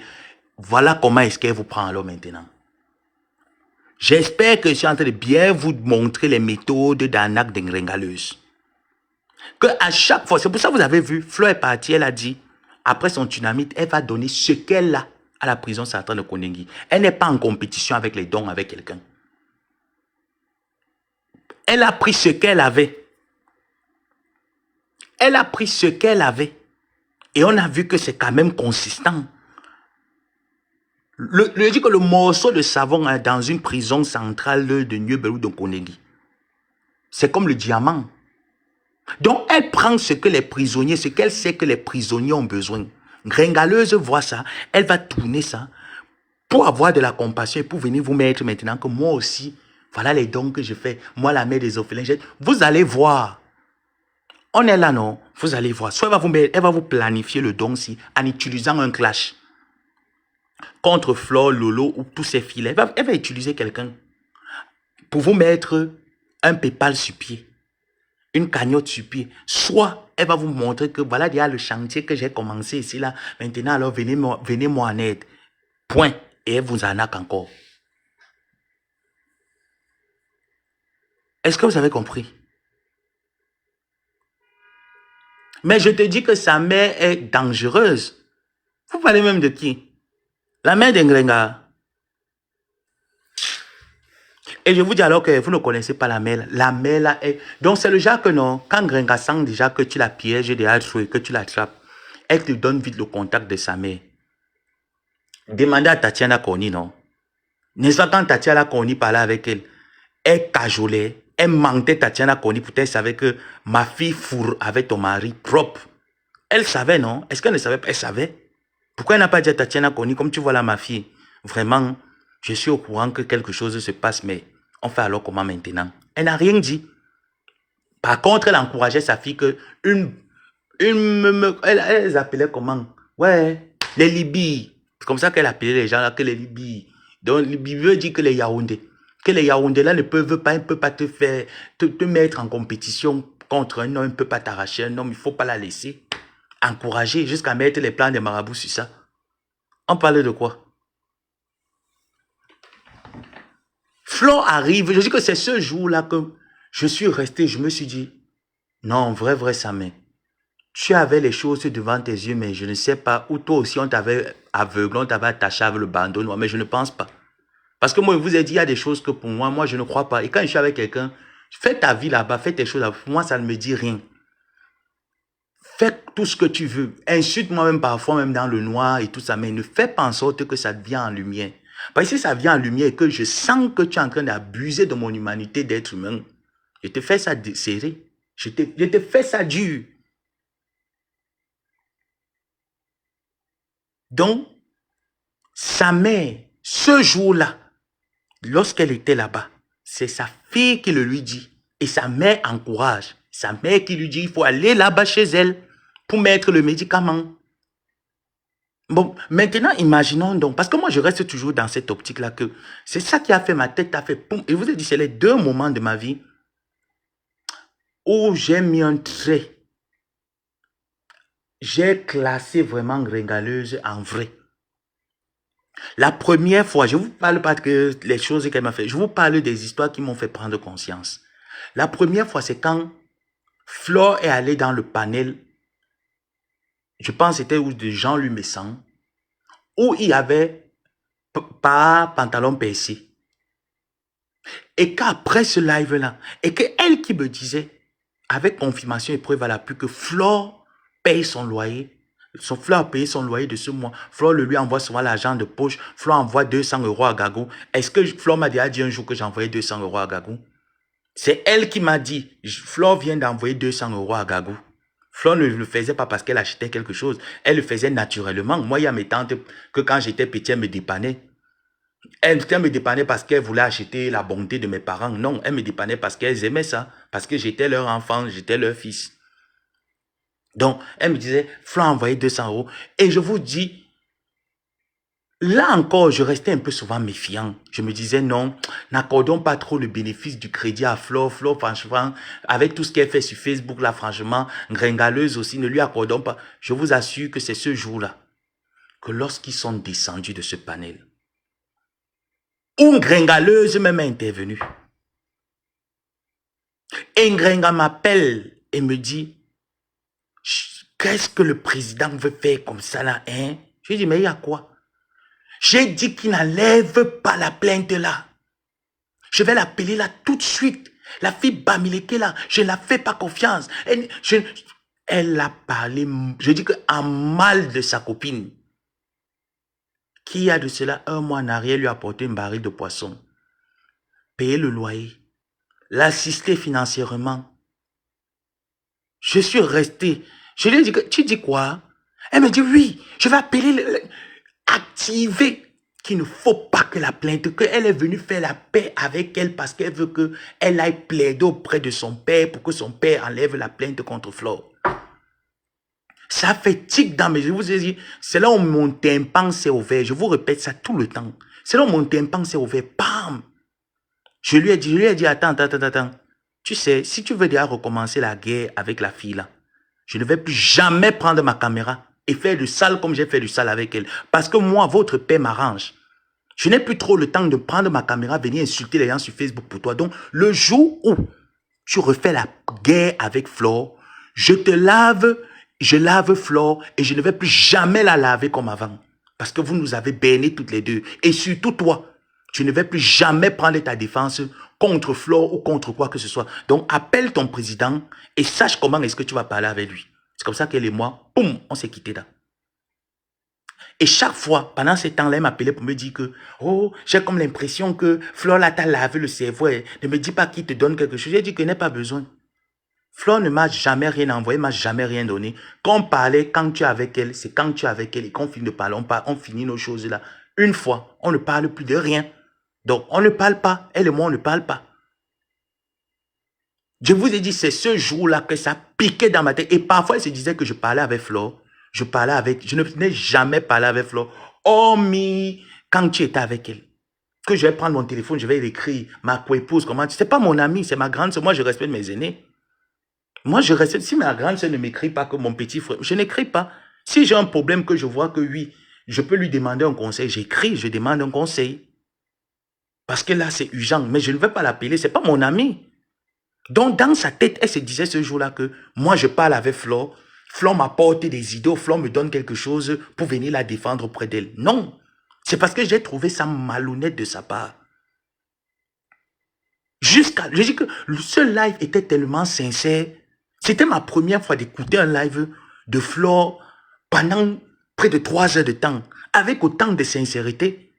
Speaker 1: Voilà comment est-ce qu'elle vous prend alors maintenant. J'espère que je suis en train de bien vous montrer les méthodes d'arnaque des Ngrengaleuses. Que à chaque fois, c'est pour ça que vous avez vu, Flo est partie, elle a dit, après son tsunami, elle va donner ce qu'elle a à la prison centrale de Kondengi. Elle n'est pas en compétition avec les dons avec quelqu'un. Elle a pris ce qu'elle avait. Elle a pris ce qu'elle avait. Et on a vu que c'est quand même consistant. Je dis que le morceau de savon dans une prison centrale de Nieu-Belou de Kondengi, c'est comme le diamant. Donc, elle prend ce que les prisonniers, ce qu'elle sait que les prisonniers ont besoin. Gringaleuse voit ça, elle va tourner ça pour avoir de la compassion et pour venir vous mettre maintenant que moi aussi, voilà les dons que je fais. Moi, la mère des orphelins, vous allez voir. On est là, non? Vous allez voir. Soit elle va vous planifier le don si en utilisant un clash contre Flore, Lolo ou tous ces filets. Elle va utiliser quelqu'un pour vous mettre un PayPal sur pied. Une cagnotte sur pied. Soit elle va vous montrer que voilà, il y a le chantier que j'ai commencé ici là. Maintenant, alors venez-moi en aide. Point. Et elle vous arnaque encore. Est-ce que vous avez compris? Mais je te dis que sa mère est dangereuse. Vous parlez même de qui? La mère d'Engrenga. Et je vous dis alors que vous ne connaissez pas la mère. La mère là est... Donc c'est le genre que non, quand Ngrenga sent déjà que tu la pièges déjà et que tu l'attrapes, elle te donne vite le contact de sa mère. Demandez à Tatiana Koni, non? N'est-ce pas quand Tatiana Koni parlait avec elle, elle cajolait, elle mentait Tatiana Koni pour qu'elle savait que ma fille fourre avec ton mari propre. Elle savait, non? Est-ce qu'elle ne savait pas? Elle savait. Pourquoi elle n'a pas dit à Tatiana Koni, comme tu vois là, ma fille, vraiment, je suis au courant que quelque chose se passe, mais on fait alors comment maintenant? Elle n'a rien dit. Par contre, elle encourageait sa fille que elle les appelait comment? Ouais, les Libis. C'est comme ça qu'elle appelait les gens là, que les Libis. Donc, Libye veut dire que les Yaoundés. Que les Yaoundés là ne peuvent pas, ils ne peuvent pas te mettre en compétition contre un homme, ils ne peuvent pas t'arracher un homme, il ne faut pas la laisser. Encourager jusqu'à mettre les plans des marabouts sur ça. On parlait de quoi? Flo arrive, je dis que c'est ce jour-là que je suis resté, je me suis dit, non, vrai, Samé, tu avais les choses devant tes yeux, mais je ne sais pas, ou toi aussi on t'avait aveuglé, on t'avait attaché avec le bandeau noir, mais je ne pense pas. Parce que moi, je vous ai dit, il y a des choses que pour moi, je ne crois pas. Et quand je suis avec quelqu'un, fais ta vie là-bas, fais tes choses là-bas. Pour moi, ça ne me dit rien. Fais tout ce que tu veux. Insulte-moi même parfois, même dans le noir et tout ça, mais ne fais pas en sorte que ça devienne en lumière. Parce que si ça vient en lumière et que je sens que tu es en train d'abuser de mon humanité d'être humain, je te fais ça serré. Je te fais ça dur. Donc, sa mère, ce jour-là, lorsqu'elle était là-bas, c'est sa fille qui le lui dit. Et sa mère encourage. Sa mère qui lui dit, il faut aller là-bas chez elle pour mettre le médicament. Bon, maintenant, imaginons donc, parce que moi, je reste toujours dans cette optique-là que c'est ça qui a fait ma tête, a fait poum. Et je vous ai dit, c'est les 2 moments de ma vie où j'ai mis un trait. J'ai classé vraiment Gringaleuse en vrai. La première fois, je ne vous parle pas que les choses qu'elle m'a fait, je vous parle des histoires qui m'ont fait prendre conscience. La première fois, c'est quand Flore est allée dans le panel, je pense que c'était où de Jean-Louis Messan, où il y avait pas pantalon percé. Et qu'après ce live-là, et qu'elle qui me disait, avec confirmation et preuve à l'appui, que Flore paye son loyer, Flore a payé son loyer de ce mois, Flore lui envoie souvent l'argent de poche, Flore envoie 200 € à Gagou. Est-ce que Flore m'a déjà dit un jour que j'envoyais 200 € à Gagou? C'est elle qui m'a dit, Flore vient d'envoyer 200 € à Gagou. Flore ne le faisait pas parce qu'elle achetait quelque chose, elle le faisait naturellement. Moi, il y a mes tantes que quand j'étais petit, elles me dépannaient. Elle me dépannait parce qu'elle voulait acheter la bonté de mes parents. Non, elle me dépannait parce qu'elles aimaient ça. Parce que j'étais leur enfant, j'étais leur fils. Donc, elle me disait, Flore a envoyé 200 €. Et je vous dis, là encore, je restais un peu souvent méfiant. Je me disais, non, n'accordons pas trop le bénéfice du crédit à Flore. Flore, franchement, avec tout ce qu'elle fait sur Facebook, là, franchement, Gringaleuse aussi, ne lui accordons pas. Je vous assure que c'est ce jour-là que lorsqu'ils sont descendus de ce panel, où Gringaleuse même est intervenue. Et Ngrenga m'appelle et me dit, qu'est-ce que le président veut faire comme ça là, hein? Je lui dis, mais il y a quoi? J'ai dit qu'il n'enlève pas la plainte là. Je vais l'appeler là tout de suite. La fille Bamileke là, je ne la fais pas confiance. Elle a parlé, je dis qu'en mal de sa copine, qui a de cela 1 mois en arrière lui a apporté un baril de poisson, payer le loyer, l'assister financièrement. Je suis resté. Je lui ai dit, tu dis quoi? Elle me dit, oui, je vais appeler, activer qu'il ne faut pas que la plainte, qu'elle est venue faire la paix avec elle parce qu'elle veut qu'elle aille plaider auprès de son père pour que son père enlève la plainte contre Flore. Ça fait tic dans mes... Je vous ai dit, c'est là où mon tympan s'est ouvert. Je vous répète ça tout le temps. C'est là où mon tympan s'est ouvert. Bam! Je lui ai dit, attends. Tu sais, si tu veux déjà recommencer la guerre avec la fille là, je ne vais plus jamais prendre ma caméra et faire du sale comme j'ai fait du sale avec elle. Parce que moi, votre paix m'arrange. Je n'ai plus trop le temps de prendre ma caméra, venir insulter les gens sur Facebook pour toi. Donc, le jour où tu refais la guerre avec Flore, je lave Flore et je ne vais plus jamais la laver comme avant. Parce que vous nous avez berné toutes les deux. Et surtout toi, tu ne vais plus jamais prendre ta défense contre Flore ou contre quoi que ce soit. Donc, appelle ton président et sache comment est-ce que tu vas parler avec lui. C'est comme ça qu'elle et moi, boum, on s'est quittés là. Et chaque fois, pendant ce temps-là, elle m'appelait pour me dire que, oh, j'ai comme l'impression que Flore là t'a lavé le cerveau. Ne me dis pas qu'il te donne quelque chose. J'ai dit que n'ai pas besoin. Flore ne m'a jamais rien envoyé, m'a jamais rien donné. Quand on parlait, quand tu es avec elle, c'est quand tu es avec elle et qu'on finit de parler, on finit nos choses là. Une fois, on ne parle plus de rien. Donc, on ne parle pas. Elle et moi, on ne parle pas. Je vous ai dit, c'est ce jour-là que ça piquait dans ma tête. Et parfois, elle se disait que je parlais avec Flore. Je n'ai jamais parlé avec Flore. Hormis quand tu étais avec elle. Que je vais prendre mon téléphone, je vais l'écrire. Ma co-épouse, comment tu... C'est pas mon amie, c'est ma grande soeur. Moi, je respecte mes aînés. Moi, je respecte. Si ma grande soeur ne m'écrit pas comme mon petit frère, je n'écris pas. Si j'ai un problème que je vois que oui, je peux lui demander un conseil, j'écris, je demande un conseil. Parce que là, c'est urgent. Mais je ne vais pas l'appeler, c'est pas mon ami. Donc, dans sa tête, elle se disait ce jour-là que moi, je parle avec Flore. Flore m'apporte des idées, Flore me donne quelque chose pour venir la défendre auprès d'elle. Non. C'est parce que j'ai trouvé ça malhonnête de sa part. Je dis que ce live était tellement sincère. C'était ma première fois d'écouter un live de Flore pendant près de 3 heures de temps, avec autant de sincérité.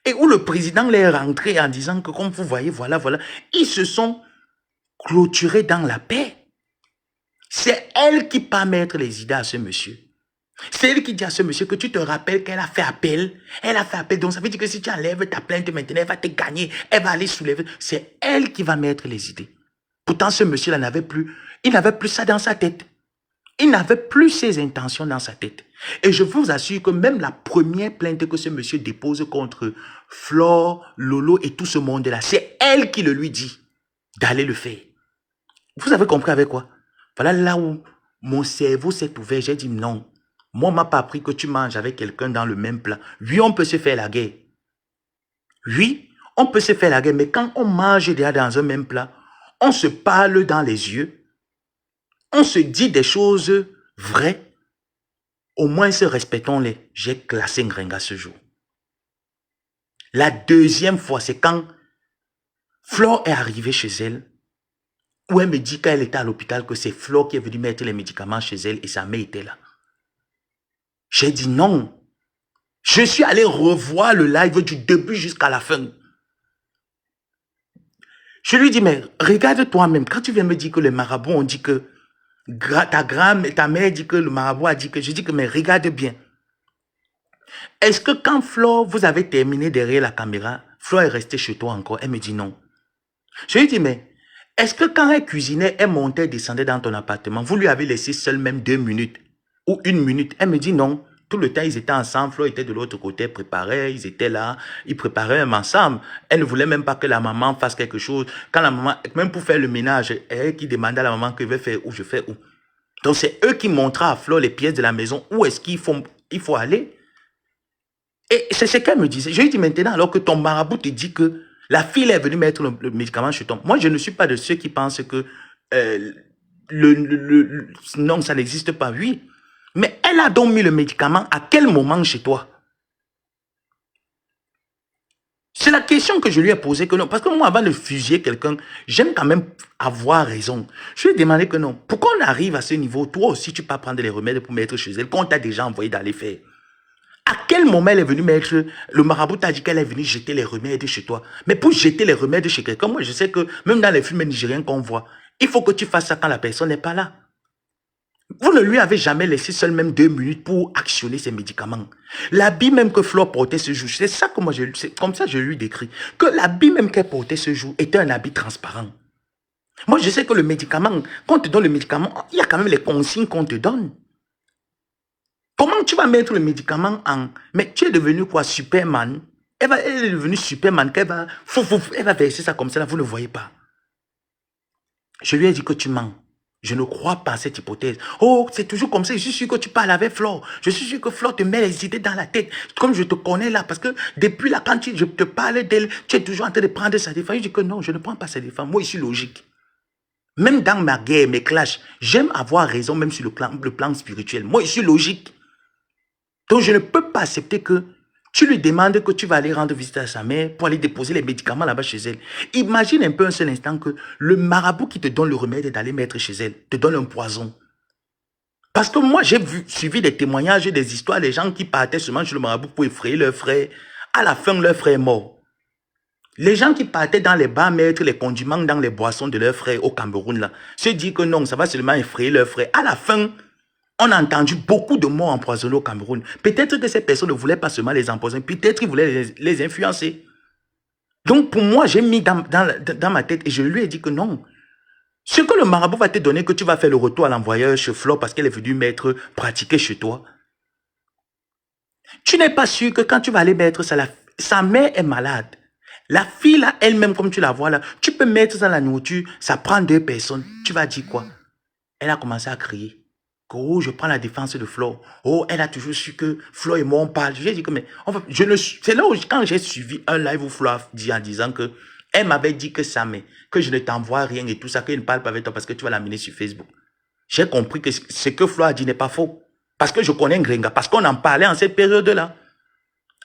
Speaker 1: Et où le président l'est rentré en disant que, comme vous voyez, voilà, ils se sont clôturés dans la paix. C'est elle qui part mettre les idées à ce monsieur. C'est elle qui dit à ce monsieur que tu te rappelles qu'elle a fait appel. Elle a fait appel. Donc ça veut dire que si tu enlèves ta plainte maintenant, elle va te gagner. Elle va aller soulever. C'est elle qui va mettre les idées. Pourtant, ce monsieur-là n'avait plus, il n'avait plus ça dans sa tête. Il n'avait plus ses intentions dans sa tête. Et je vous assure que même la première plainte que ce monsieur dépose contre Flore, Lolo et tout ce monde-là, c'est elle qui le lui dit d'aller le faire. Vous avez compris avec quoi? Voilà là où mon cerveau s'est ouvert. J'ai dit non. Moi, on ne m'a pas appris que tu manges avec quelqu'un dans le même plat. Oui, on peut se faire la guerre. Oui, on peut se faire la guerre. Mais quand on mange déjà dans un même plat, on se parle dans les yeux. On se dit des choses vraies. Au moins, se respectons-les. J'ai classé Ngrenga ce jour. La deuxième fois, c'est quand Flore est arrivée chez elle, où elle me dit qu'elle était à l'hôpital, que c'est Flore qui est venue mettre les médicaments chez elle et sa mère était là. J'ai dit non. Je suis allé revoir le live du début jusqu'à la fin. Je lui dis, mais regarde toi-même, quand tu viens me dire que le marabout, on dit que ta mère dit que le marabout a dit que, je dis que, mais regarde bien. Est-ce que quand Flore, vous avez terminé derrière la caméra, Flore est restée chez toi encore? Elle me dit non. Je lui dis, mais est-ce que quand elle cuisinait, elle montait, descendait dans ton appartement, vous lui avez laissé seul même 2 minutes ou 1 minute? Elle me dit non. Tout le temps, ils étaient ensemble. Flore était de l'autre côté, préparait, ils étaient là, ils préparaient même ensemble. Elle ne voulait même pas que la maman fasse quelque chose. Quand la maman, même pour faire le ménage, elle qui demandait à la maman que je vais faire où, je fais où. Donc, c'est eux qui montraient à Flore les pièces de la maison, où est-ce qu'il faut aller. Et c'est ce qu'elle me disait. Je lui dis maintenant, alors que ton marabout te dit que la fille est venue mettre le médicament chez toi. Moi, je ne suis pas de ceux qui pensent que non, ça n'existe pas. Oui. Mais elle a donc mis le médicament à quel moment chez toi? C'est la question que je lui ai posée que non. Parce que moi, avant de fusiller quelqu'un, j'aime quand même avoir raison. Je lui ai demandé que non. Pourquoi on arrive à ce niveau? Toi aussi, tu peux prendre les remèdes pour mettre chez elle, qu'on t'a déjà envoyé d'aller faire. À quel moment elle est venue mettre, le marabout t'a dit qu'elle est venue jeter les remèdes chez toi. Mais pour jeter les remèdes chez quelqu'un, moi je sais que même dans les films nigériens qu'on voit, il faut que tu fasses ça quand la personne n'est pas là. Vous ne lui avez jamais laissé seul même 2 minutes pour actionner ses médicaments. L'habit même que Flore portait ce jour, c'est ça que moi, c'est comme ça que je lui décris, que l'habit même qu'elle portait ce jour était un habit transparent. Moi je sais que le médicament, quand on te donne le médicament, il y a quand même les consignes qu'on te donne. Comment tu vas mettre le médicament en... Mais tu es devenu quoi, Superman? Elle est devenue Superman, elle va verser ça comme ça, là, vous ne voyez pas. Je lui ai dit que tu mens. Je ne crois pas à cette hypothèse. Oh, c'est toujours comme ça, je suis sûr que tu parles avec Flore. Je suis sûr que Flore te met les idées dans la tête. Comme je te connais là, parce que depuis là, quand je te parle d'elle, tu es toujours en train de prendre sa défense. Je dis que non, je ne prends pas sa défense. Moi, je suis logique. Même dans ma guerre, mes clashs, j'aime avoir raison même sur le plan spirituel. Moi, je suis logique. Donc, je ne peux pas accepter que tu lui demandes que tu vas aller rendre visite à sa mère pour aller déposer les médicaments là-bas chez elle. Imagine un peu un seul instant que le marabout qui te donne le remède d'aller mettre chez elle te donne un poison. Parce que moi, j'ai suivi des témoignages et des histoires des gens qui partaient seulement chez le marabout pour effrayer leur frère. À la fin, leur frère est mort. Les gens qui partaient dans les bars mettre les condiments dans les boissons de leur frère au Cameroun, là, se disent que non, ça va seulement effrayer leur frère. À la fin, on a entendu beaucoup de morts empoisonnés au Cameroun. Peut-être que ces personnes ne voulaient pas seulement les empoisonner, peut-être qu'ils voulaient les influencer. Donc pour moi, j'ai mis dans ma tête et je lui ai dit que non. Ce que le marabout va te donner, que tu vas faire le retour à l'envoyeur chez Flore parce qu'elle est venue mettre, pratiquer chez toi. Tu n'es pas sûr que quand tu vas aller mettre ça, sa mère est malade. La fille là, elle-même, comme tu la vois là, tu peux mettre ça dans la nourriture, ça prend 2 personnes. Tu vas dire quoi? Elle a commencé à crier. Oh, je prends la défense de Flore. Oh, elle a toujours su que Flore et moi on parle. J'ai dit que, mais c'est là où, quand j'ai suivi un live où Flore dit en disant que elle m'avait dit que ça, mais que je ne t'envoie rien et tout ça, qu'elle ne parle pas avec toi parce que tu vas l'amener sur Facebook. J'ai compris que ce que Flo a dit n'est pas faux. Parce que je connais Ngrenga, parce qu'on en parlait en cette période-là.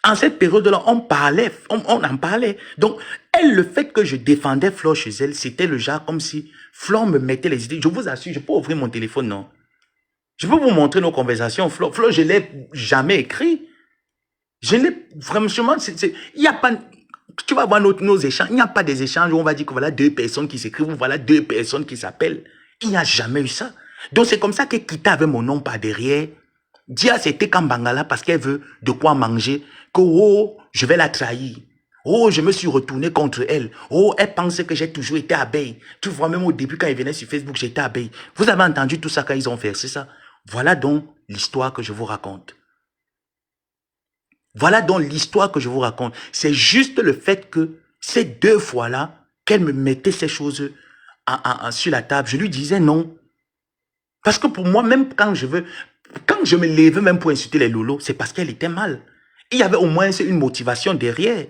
Speaker 1: En cette période-là, on parlait, on en parlait. Donc, elle, le fait que je défendais Flo chez elle, c'était le genre comme si Flo me mettait les idées. Je vous assure, je peux ouvrir mon téléphone, non? Je peux vous montrer nos conversations. Flo, je ne l'ai jamais écrit. Je n'ai, franchement, il n'y a pas, tu vas voir nos échanges, il n'y a pas des échanges où on va dire que voilà deux personnes qui s'écrivent, ou voilà deux personnes qui s'appellent. Il n'y a jamais eu ça. Donc c'est comme ça que Kita avait mon nom par derrière. Dia c'était Kambangala parce qu'elle veut de quoi manger. Que oh, je vais la trahir. Oh, je me suis retourné contre elle. Oh, elle pense que j'ai toujours été abeille. Tu vois, même au début, quand ils venaient sur Facebook, j'étais abeille. Vous avez entendu tout ça quand ils ont fait, c'est ça? Voilà donc l'histoire que je vous raconte. Voilà donc l'histoire que je vous raconte. C'est juste le fait que ces deux fois-là, qu'elle me mettait ces choses sur la table, je lui disais non. Parce que pour moi, même quand je me levais même pour insulter les lolos, c'est parce qu'elle était mal. Il y avait au moins une motivation derrière.